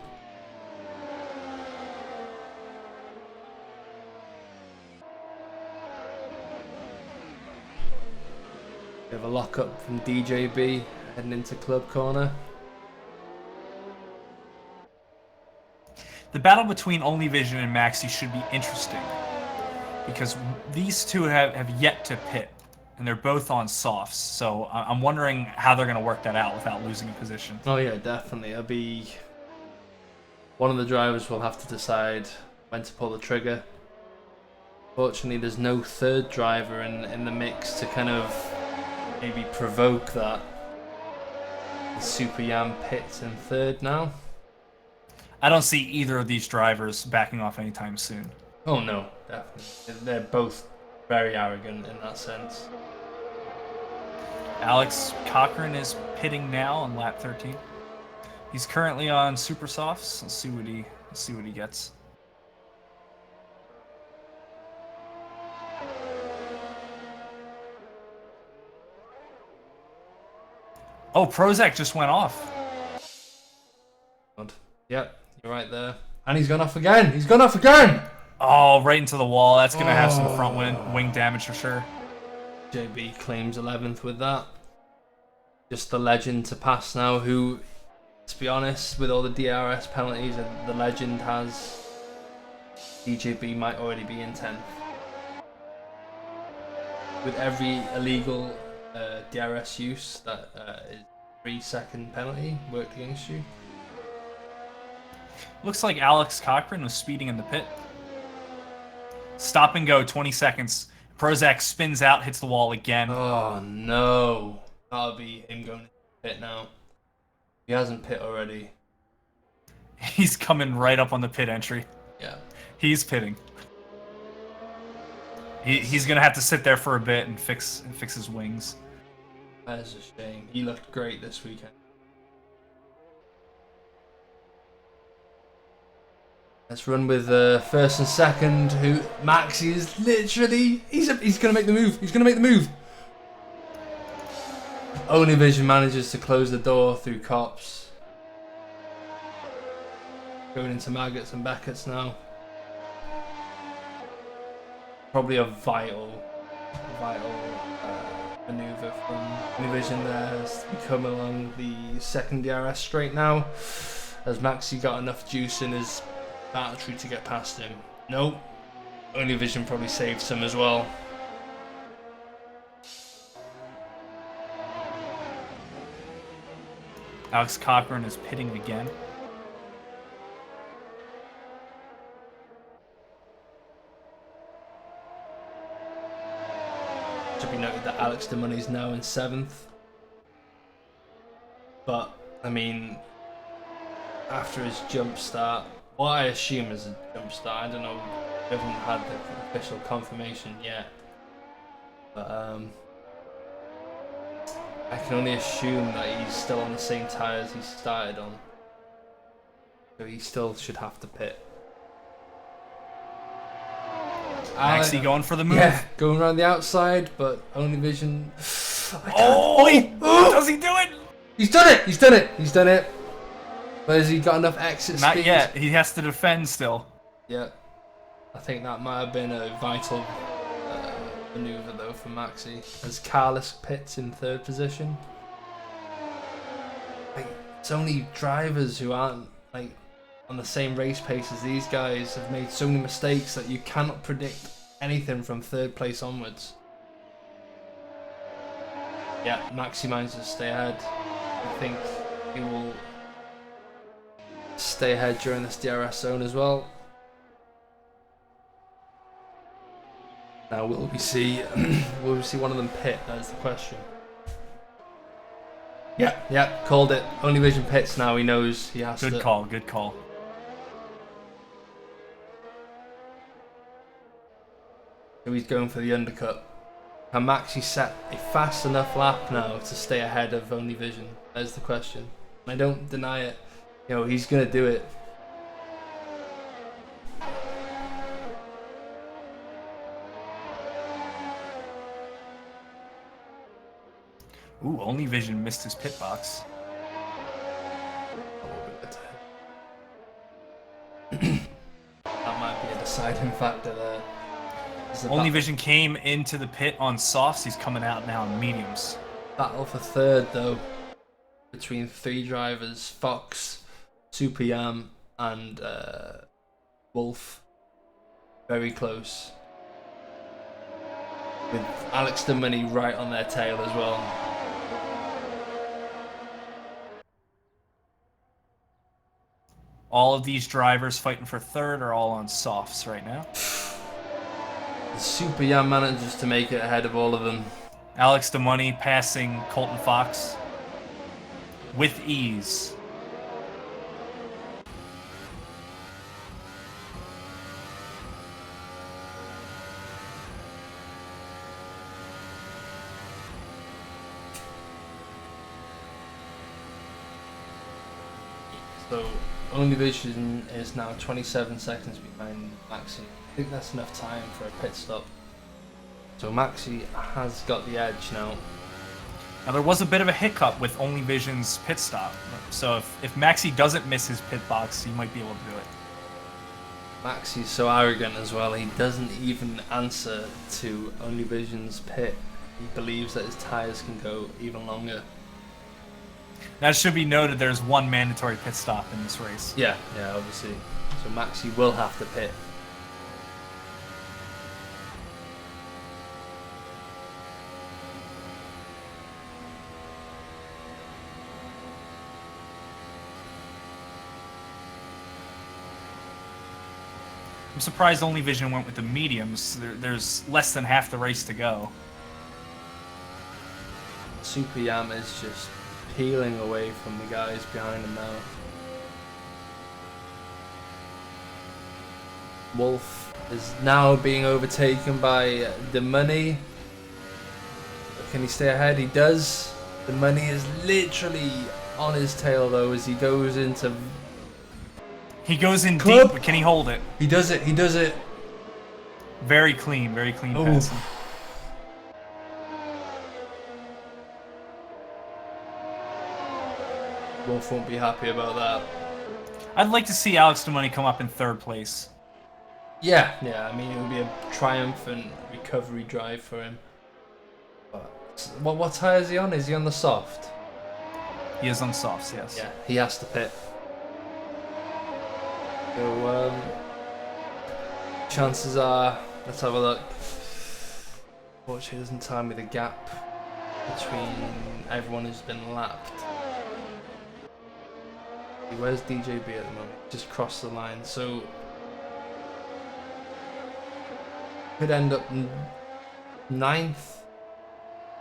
We have a lock up from DJB heading into club corner. The battle between Only Vision and Maxi should be interesting because these two have yet to pit and they're both on softs, so I'm wondering how they're going to work that out without losing a position. Oh yeah, definitely. It'll be one of the drivers will have to decide when to pull the trigger. Fortunately, there's no third driver in the mix to kind of maybe provoke that. The Super Yam pits in third now. I don't see either of these drivers backing off anytime soon. Oh no, definitely. They're both very arrogant in that sense. Alex Cochran is pitting now on lap 13. He's currently on super softs. Let's see what he gets. Oh, Prozac just went off. Yep, you're right there. And he's gone off again. He's gone off again. Oh, right into the wall. That's going to have some front wing damage for sure. JB claims 11th with that. Just the Legend to pass now, who, to be honest, with all the DRS penalties that the Legend has, DJB might already be in 10th. With every illegal DRS use, that is 3-second penalty worked against you. Looks like Alex Cochran was speeding in the pit. Stop and go, 20 seconds. Prozac spins out, hits the wall again. Oh no. That'll be him going to pit now. He hasn't pit already. He's coming right up on the pit entry. Yeah. He's pitting. He's going to have to sit there for a bit and fix his wings. That is a shame. He looked great this weekend. Let's run with first and second. Who Maxi is literally he's gonna make the move. He's gonna make the move. Only Vision manages to close the door through cops. Going into Maggots and Beckett's now. Probably a vital maneuver from Univision there as we come along the second DRS straight now. Has Maxi got enough juice in his battery to get past him? Nope. Only Vision probably saved some as well. Alex Cochran is pitting again. Should be noted that Alex de Money's now in 7th. But, I mean, after his jump start, what I assume is a jump start, I don't know, we haven't had the official confirmation yet. But, I can only assume that he's still on the same tyres he started on. So he still should have to pit. Maxi going for the move. Yeah, going around the outside, but Only Vision. Does he do it? He's done it! He's done it! He's done it! But has he got enough exit speed? Not yet. He has to defend still. Yeah. I think that might have been a vital maneuver though for Maxi. As Carlos pits in 3rd position. Like, it's only drivers who aren't like on the same race pace as these guys have made so many mistakes that you cannot predict anything from 3rd place onwards. Yeah, Maxi manages to stay ahead. I think he will stay ahead during this DRS zone as well. Now will we see one of them pit? That's the question. Yeah, called it. Only Vision pits now. He knows he has to. Good call. Good call. So he's going for the undercut. Can Maxi set a fast enough lap now to stay ahead of Only Vision? That's the question. I don't deny it. You know, he's gonna do it. Ooh, Only Vision missed his pit box. That might be a deciding factor there. Only Vision came into the pit on softs. He's coming out now on mediums. Battle for 3rd though, between 3 drivers: Fox, Super Yam, and Wolf. Very close. With Alex de Money right on their tail as well. All of these drivers fighting for 3rd are all on softs right now. The Super Yam manages to make it ahead of all of them. Alex de Money passing Colton Fox with ease. So Only Vision is now 27 seconds behind Maxi. I think that's enough time for a pit stop. So Maxi has got the edge now. Now there was a bit of a hiccup with Only Vision's pit stop. So if Maxi doesn't miss his pit box, he might be able to do it. Maxi's so arrogant as well, he doesn't even answer to Only Vision's pit. He believes that his tyres can go even longer. Now it should be noted there's one mandatory pit stop in this race. Yeah, obviously. So Maxi will have to pit. I'm surprised Only Vision went with the mediums. There's less than half the race to go. Super Yam is just peeling away from the guys behind him now. Wolf is now being overtaken by the Money. Can he stay ahead? He does. The Money is literally on his tail though as he goes into... He goes in Club. deep, but can he hold it? He does it. He does it. Very clean passing. Wolf won't be happy about that. I'd like to see Alex DeMoney come up in 3rd place. Yeah. I mean, it would be a triumphant recovery drive for him. But what tyre is he on? Is he on the soft? He is on softs, yes. Yeah, he has to pit. So, chances are, let's have a look. Fortunately, it doesn't tell me the gap between everyone who's been lapped. Where's DJB at the moment? Just crossed the line, so could end up 9th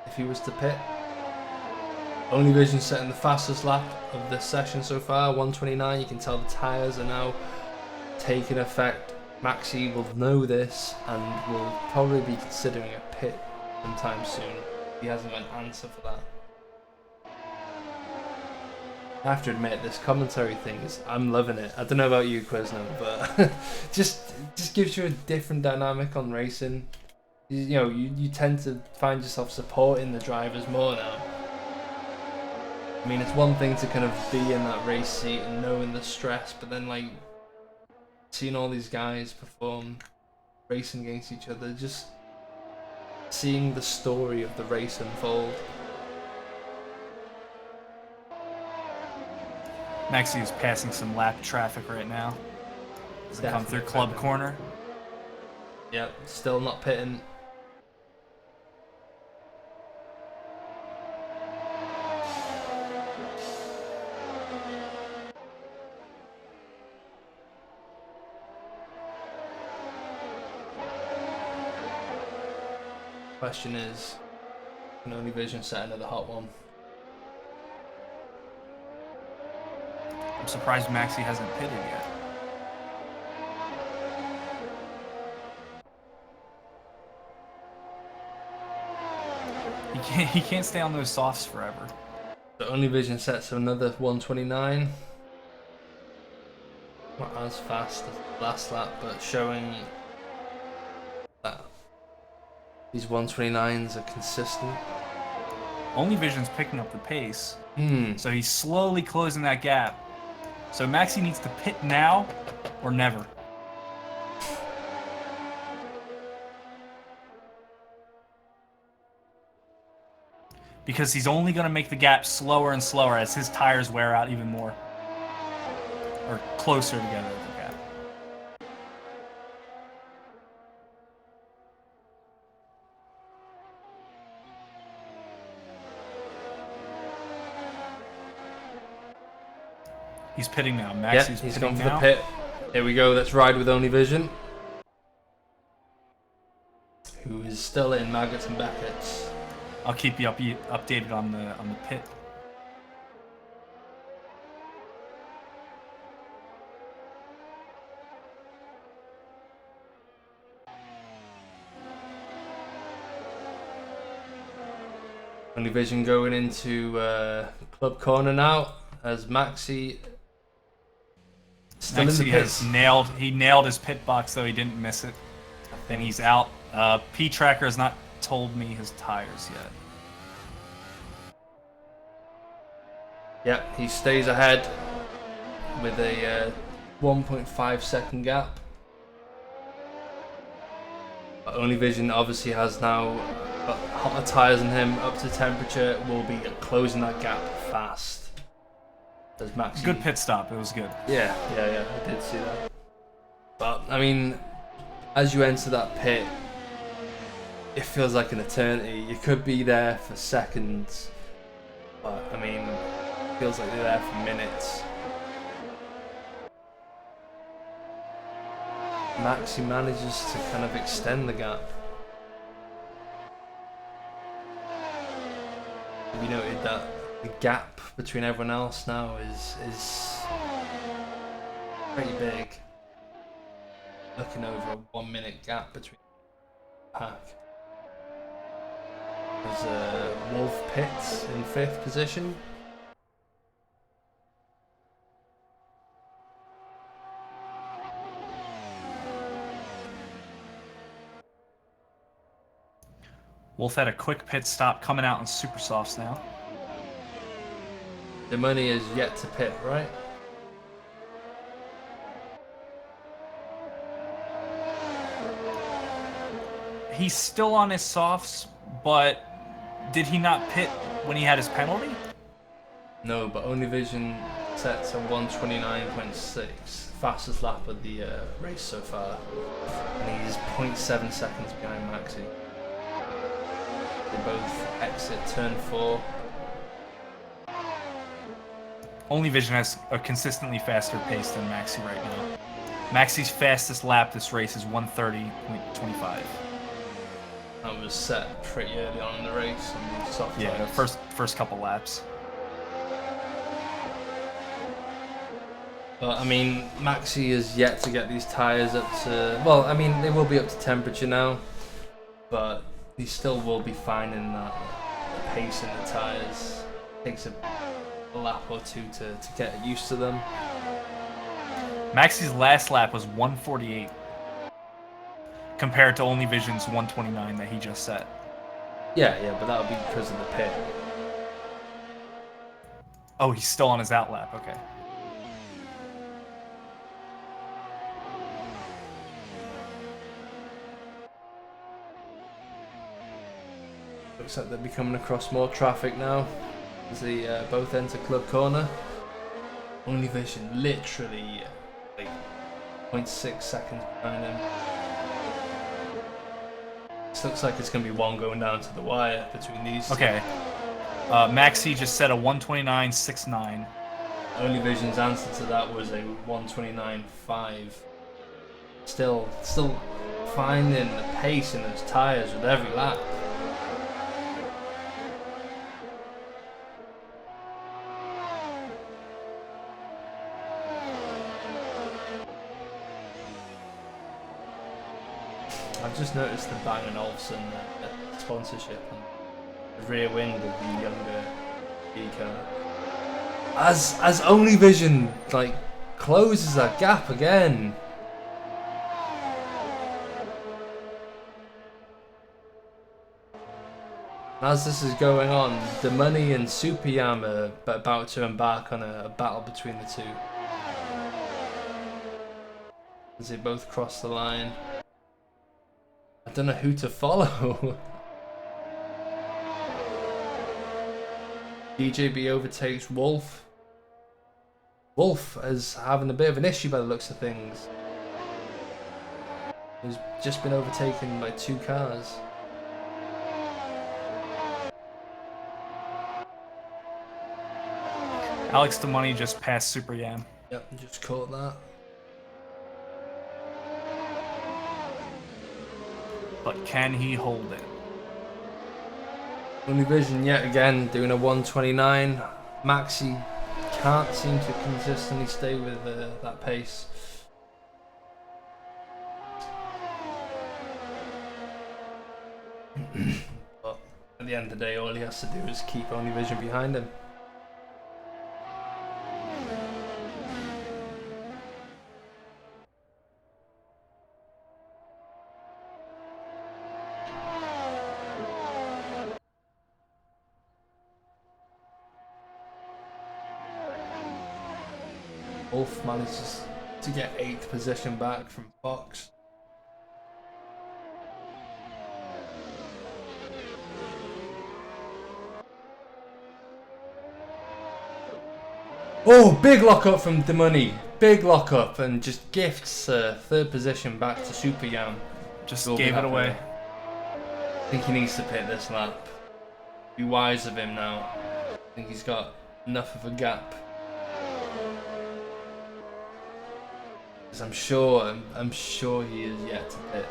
if he was to pit. Only Vision setting the fastest lap of this session so far, 1:29. You can tell the tyres are now taking effect. Maxi will know this and will probably be considering a pit sometime soon. He hasn't got an answer for that. I have to admit, this commentary thing I'm loving it. I don't know about you, Quizno, but just gives you a different dynamic on racing. You tend to find yourself supporting the drivers more now. I mean, it's one thing to kind of be in that race seat and knowing the stress, but then like seeing all these guys perform, racing against each other, just seeing the story of the race unfold. Maxi is passing some lap traffic right now. As it comes through club corner. Yep, still not pitting. Question is, can Only Vision set another hot one? I'm surprised Maxi hasn't pitted yet. He can't stay on those softs forever. The Only Vision sets another 1:29. Not as fast as the last lap, but showing that these 1:29s are consistent. Only Vision's picking up the pace, so he's slowly closing that gap. So Maxi needs to pit now or never. Because he's only going to make the gap slower and slower as his tires wear out even more. Or closer together, the gap. He's pitting now. Maxi's he's pitting gone for now. the pit. Here we go. Let's ride with Only Vision, who is still in Maggots and Beckett's. I'll keep you updated on the pit. Only Vision going into club corner now as Maxi still in the pits. He nailed his pit box, though he didn't miss it. And he's out. P-Tracker has not told me his tires yet. Yep, he stays ahead with a 1.5 second gap. But Only Vision obviously has now got hotter tyres than him, up to temperature, will be closing that gap fast. As Maxi... Good pit stop, it was good. Yeah, I did see that. But, I mean, as you enter that pit, it feels like an eternity. You could be there for seconds, but, I mean, it feels like you're there for minutes. Maxi manages to kind of extend the gap. We noted that the gap between everyone else now is pretty big. Looking over a 1 minute gap between the pack. There's Wolf Pitts in 5th position. Wolf had a quick pit stop coming out in super softs now. The money is yet to pit, right? He's still on his softs, but did he not pit when he had his penalty? No, but Only Vision sets a 129.6, fastest lap of the race so far, and he's 0.7 seconds behind Maxi. They both exit turn 4. Only Vision has a consistently faster pace than Maxi right now. Maxi's fastest lap this race is 1:30.25. That was set pretty early on in the race on the soft Yeah, tires. first couple laps. But I mean, Maxi is yet to get these tyres up to. Well, I mean, they will be up to temperature now, but he still will be finding that pace in the tyres. Takes a lap or two to get used to them. Maxi's last lap was 1:48 compared to Only Vision's 1:29 that he just set. Yeah, but that would be because of the pit. Oh, he's still on his out lap. Okay. Looks like they'll be coming across more traffic now as they both enter Club Corner. Only Vision literally like 0.6 seconds behind him. This looks like it's going to be one going down to the wire between these two. Okay. Maxi just set a 1:29.69. Only Vision's answer to that was a 1:29.5. Still finding the pace in those tyres with every lap. I've just noticed the Bang & Olufsen sponsorship on the rear wing of the younger E-car. As Only Vision like closes that gap again. As this is going on, the Money and Super Yam are about to embark on a battle between the two. As they both cross the line. I don't know who to follow. DJB overtakes Wolf. Wolf is having a bit of an issue by the looks of things. He's just been overtaken by 2 cars. Alex the Money just passed Super Yam. Yep, just caught that. But can he hold it? Only Vision yet again doing a 129. Maxi can't seem to consistently stay with that pace. But at the end of the day, all he has to do is keep Only Vision behind him. Wolf manages to get 8th position back from Fox. Oh, big lock up from the Money. Big lock up and just gifts 3rd position back to Super Yam. Just Will be gave it happy. away. I think he needs to pit this lap. Be wise of him now. I think he's got enough of a gap. Because I'm sure he is yet to pit.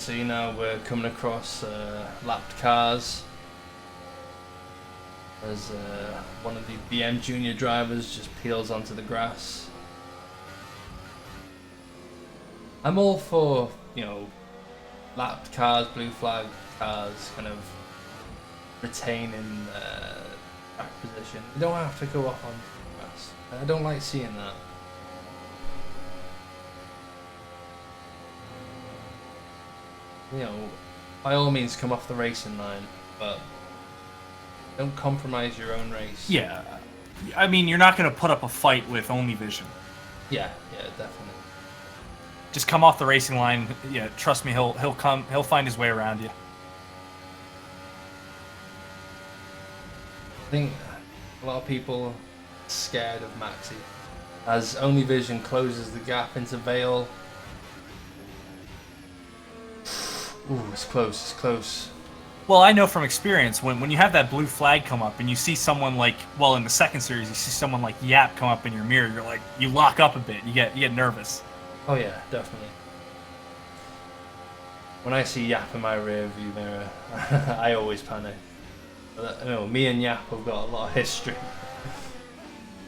see now we're coming across lapped cars. As one of the BM Junior drivers just peels onto the grass. I'm all for, lapped cars, blue flag cars, kind of retaining track position. You don't have to go off onto the grass. I don't like seeing that. By all means come off the racing line, but don't compromise your own race. Yeah, I mean, you're not going to put up a fight with Only Vision. Yeah, definitely. Just come off the racing line. Yeah, trust me, he'll find his way around you. I think a lot of people are scared of Maxi. As Only Vision closes the gap into Vale. Ooh, it's close. Well, I know from experience, when you have that blue flag come up and you see someone in the second series, you see someone like Yap come up in your mirror, you lock up a bit, you get nervous. Oh yeah, definitely. When I see Yap in my rear view mirror, I always panic. But, me and Yap have got a lot of history.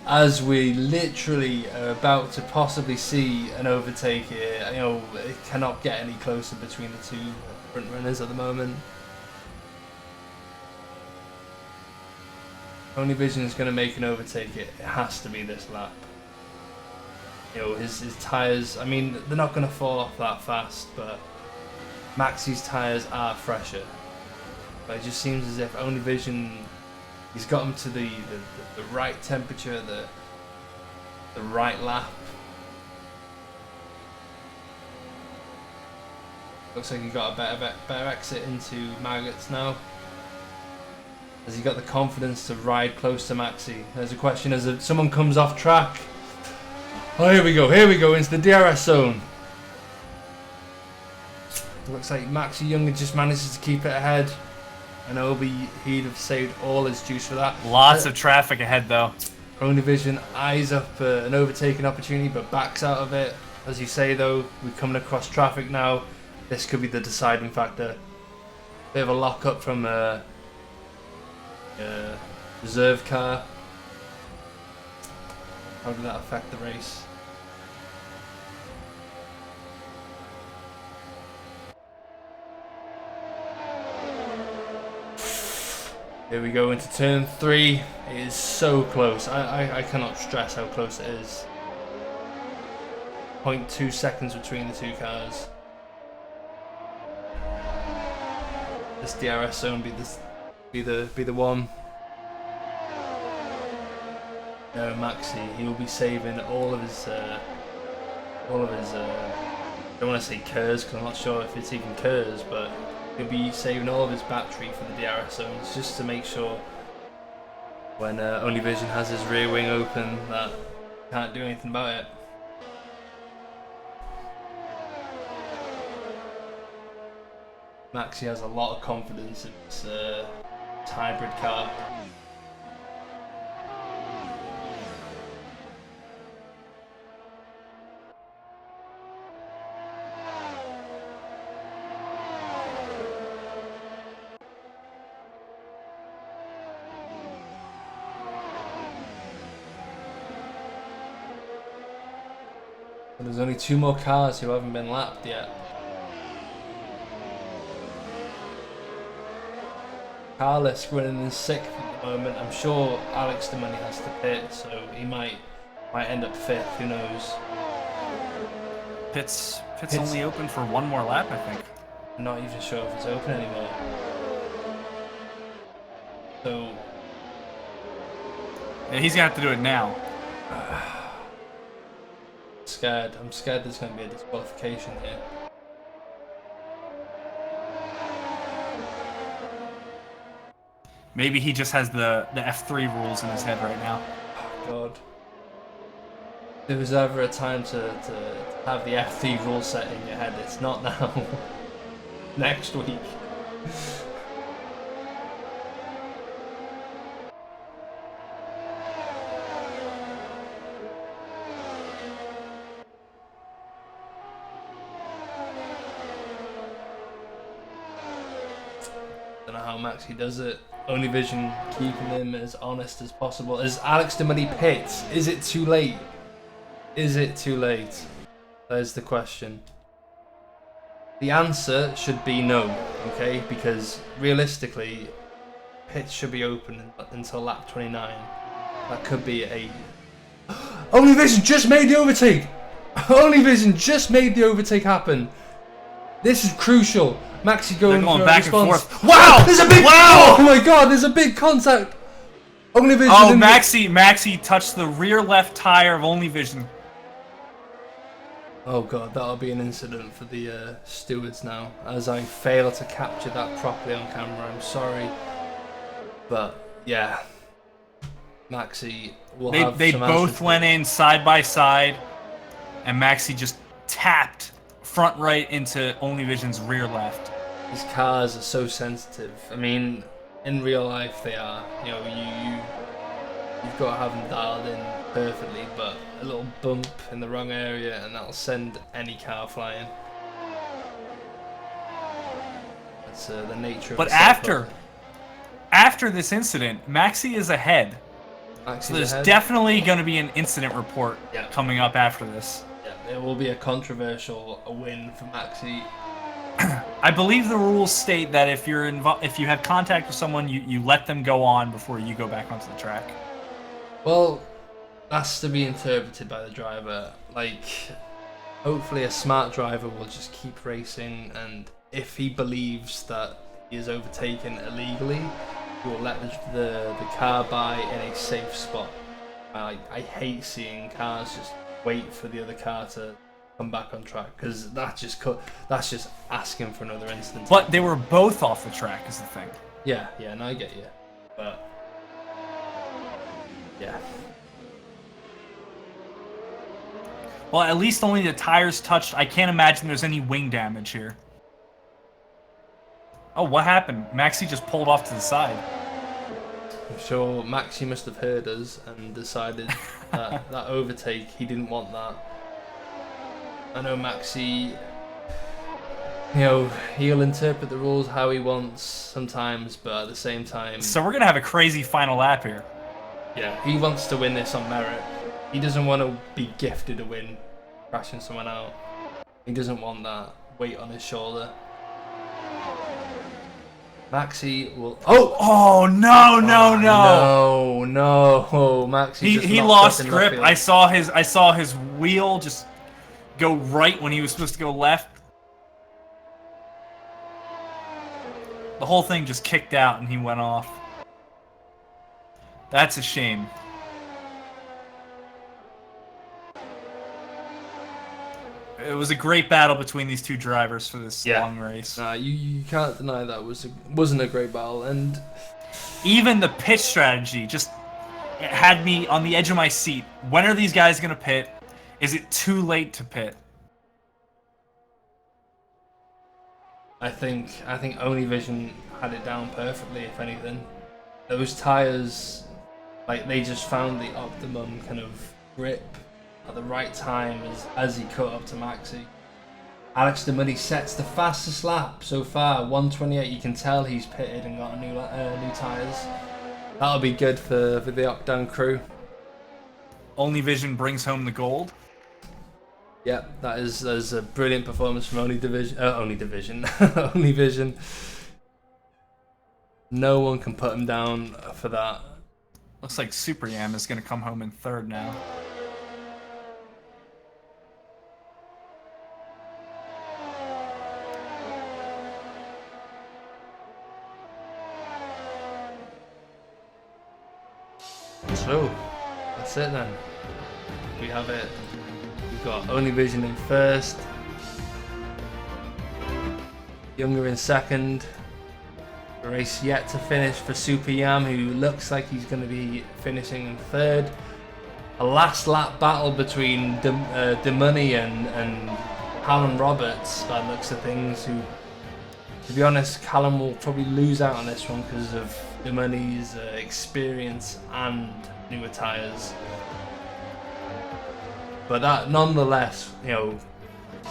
As we literally are about to possibly see an overtake here, it cannot get any closer between the two front runners at the moment. Only Vision is going to make an overtake. It has to be this lap. His tyres, I mean, they're not going to fall off that fast, but Maxi's tyres are fresher. But it just seems as if Only Vision, he's got him to the right temperature, the right lap. Looks like he got a better exit into Maggots now. Has he got the confidence to ride close to Maxi? There's a question as if someone comes off track. Oh, here we go into the DRS zone. It looks like Maxi Younger just manages to keep it ahead. I know he'd have saved all his juice for that. Lots of traffic ahead, though. Only Vision eyes up an overtaking opportunity, but backs out of it. As you say, though, we're coming across traffic now. This could be the deciding factor. Bit of a lock-up from a reserve car. How did that affect the race? Here we go into turn 3. It is so close. I cannot stress how close it is. 0.2 seconds between the two cars. This DRS zone be the one. No, Maxi, he will be saving all of his I don't want to say KERS because I'm not sure if it's even KERS, but he'll be saving all of his battery for the DRS zones just to make sure when Only Vision has his rear wing open that he can't do anything about it. Maxi has a lot of confidence in this hybrid car. But there's only 2 more cars who haven't been lapped yet. Carlos running in 6th at the moment. I'm sure Alex Demoni has to pit, so he might end up 5th. Who knows? Pit's only open for 1 more lap, I think. I'm not even sure if it's open anymore. So yeah, he's gonna have to do it now. I'm scared there's going to be a disqualification here. Maybe he just has the F3 rules in his head right now. Oh God. If there was ever a time to have the F3 rule set in your head, it's not now. Next week. Maxi does it. Only Vision keeping him as honest as possible. As Alex de Money pits, is it too late? Is it too late? There's the question. The answer should be no, okay? Because realistically, pits should be open until lap 29. That could be a... Only Vision just made the overtake! Only Vision just made the overtake happen. This is crucial. Maxi going for back a response. and forth. Wow! There's a big... Wow! Oh my god, there's a big contact! Only Vision... Oh, Maxi touched the rear left tire of Only Vision. Oh god, that'll be an incident for the stewards now, as I fail to capture that properly on camera. I'm sorry. But, yeah. Maxi will have They some both answers. went in side by side, and Maxi just tapped front right into Only Vision's rear left. These cars are so sensitive. I mean, in real life they are. You know, you've got to have them dialed in perfectly, but a little bump in the wrong area and that'll send any car flying. That's the nature of But the setup. after this incident, Maxi is ahead. So there's definitely going to be an incident report coming up after this. Yeah, it will be a controversial win for Maxi. I believe the rules state that if you have contact with someone, you let them go on before you go back onto the track. Well, that's to be interpreted by the driver. Like, hopefully a smart driver will just keep racing, and if he believes that he is overtaken illegally, he will let the car by in a safe spot. I hate seeing cars just wait for the other car to come back on track, because that's just asking for another incident. But they were both off the track is the thing. Yeah, no, I get you. But yeah. Well, at least only the tires touched. I can't imagine there's any wing damage here. Oh, what happened? Maxi just pulled off to the side. I'm sure Maxi must have heard us and decided that that overtake, he didn't want that. I know Maxi, you know, he'll interpret the rules how he wants sometimes, but at the same time... So we're going to have a crazy final lap here. Yeah, he wants to win this on merit. He doesn't want to be gifted a win, crashing someone out. He doesn't want that weight on his shoulder. Maxi will... Oh, no. No, Maxi He lost grip. I saw his wheel just go right when he was supposed to go left. The whole thing just kicked out and he went off. That's a shame. It was a great battle between these two drivers for this long race. Nah, you can't deny that wasn't a great battle, and even the pit strategy just had me on the edge of my seat. When are these guys gonna pit? Is it too late to pit? I think Only Vision had it down perfectly. If anything, those tires, like, they just found the optimum kind of grip at the right time as he cut up to Maxi. Alex de Money sets the fastest lap so far, 1:28. You can tell he's pitted and got new tires. That'll be good for the Octane crew. Only Vision brings home the gold. Yep, that's a brilliant performance from Only Vision. No one can put him down for that. Looks like Super Yam is going to come home in third now. So, that's it then. We have it. We've got Only Vision in first, Younger in second. The race yet to finish for Super Yam, who looks like he's going to be finishing in third. A last lap battle between De Money and Callum Roberts, by the looks of things, who, to be honest, Callum will probably lose out on this one because of De Money's experience and newer tyres. But that, nonetheless, you know,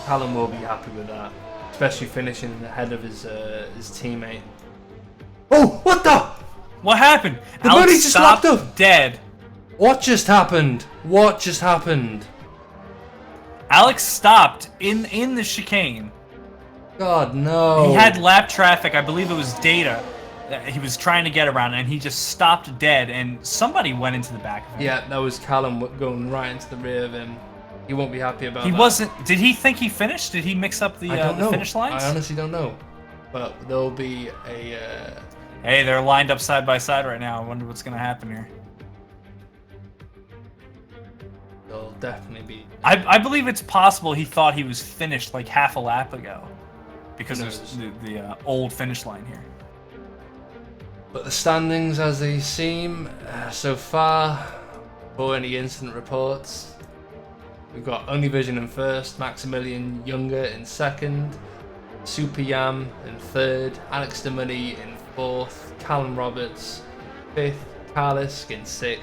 Callum will be happy with that, especially finishing ahead of his teammate. Oh, what the? What happened? The Alex money just stopped locked up. dead. What just happened? What just happened? Alex stopped in the chicane. God, no. He had lap traffic. I believe it was Data that he was trying to get around, and he just stopped dead, and somebody went into the back of him. Yeah, that was Callum going right into the rear of him. He won't be happy about that. He wasn't... Did he think he finished? Did he mix up the, I don't know. finish lines? I honestly don't know. But there'll be a... Hey, they're lined up side by side right now. I wonder what's going to happen here. There'll definitely be... I believe it's possible he thought he was finished like half a lap ago. Because there's the old finish line here. But the standings as they seem so far, before any incident reports, we've got Univision in first, Maximilian Younger in second, Super Yam in third, Alex Demoney in fourth, Callum Roberts fifth, Carlisk in sixth,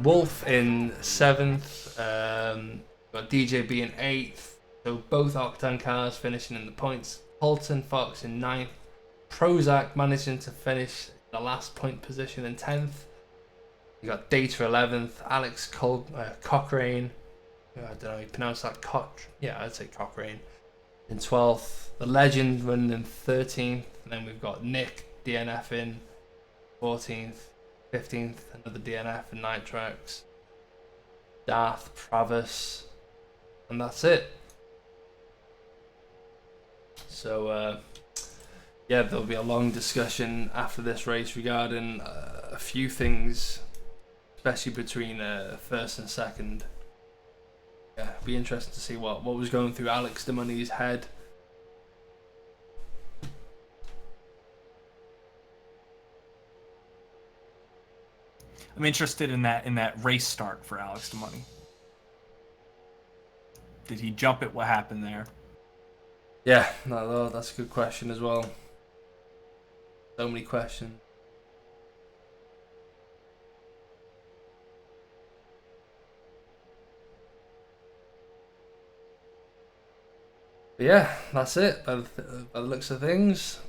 Wolf in seventh, got DJB in eighth, so both Octane cars finishing in the points, Holton Fox in ninth, Prozac managing to finish the last point position in 10th. You got Data 11th, Alex Cochrane, I don't know how you pronounce that, yeah, I'd say Cochrane, in 12th. The Legend running in 13th, and then we've got Nick DNF in 14th, 15th, another DNF in Nitrox, Darth, Pravis, and that's it. So, yeah, there'll be a long discussion after this race regarding a few things, especially between first and second. Yeah, it'll be interesting to see what was going through Alex Demoney's head. I'm interested in that race start for Alex Demoney. Did he jump it? What happened there? Yeah, no, that's a good question as well. So many questions. But yeah, that's it by the looks of things.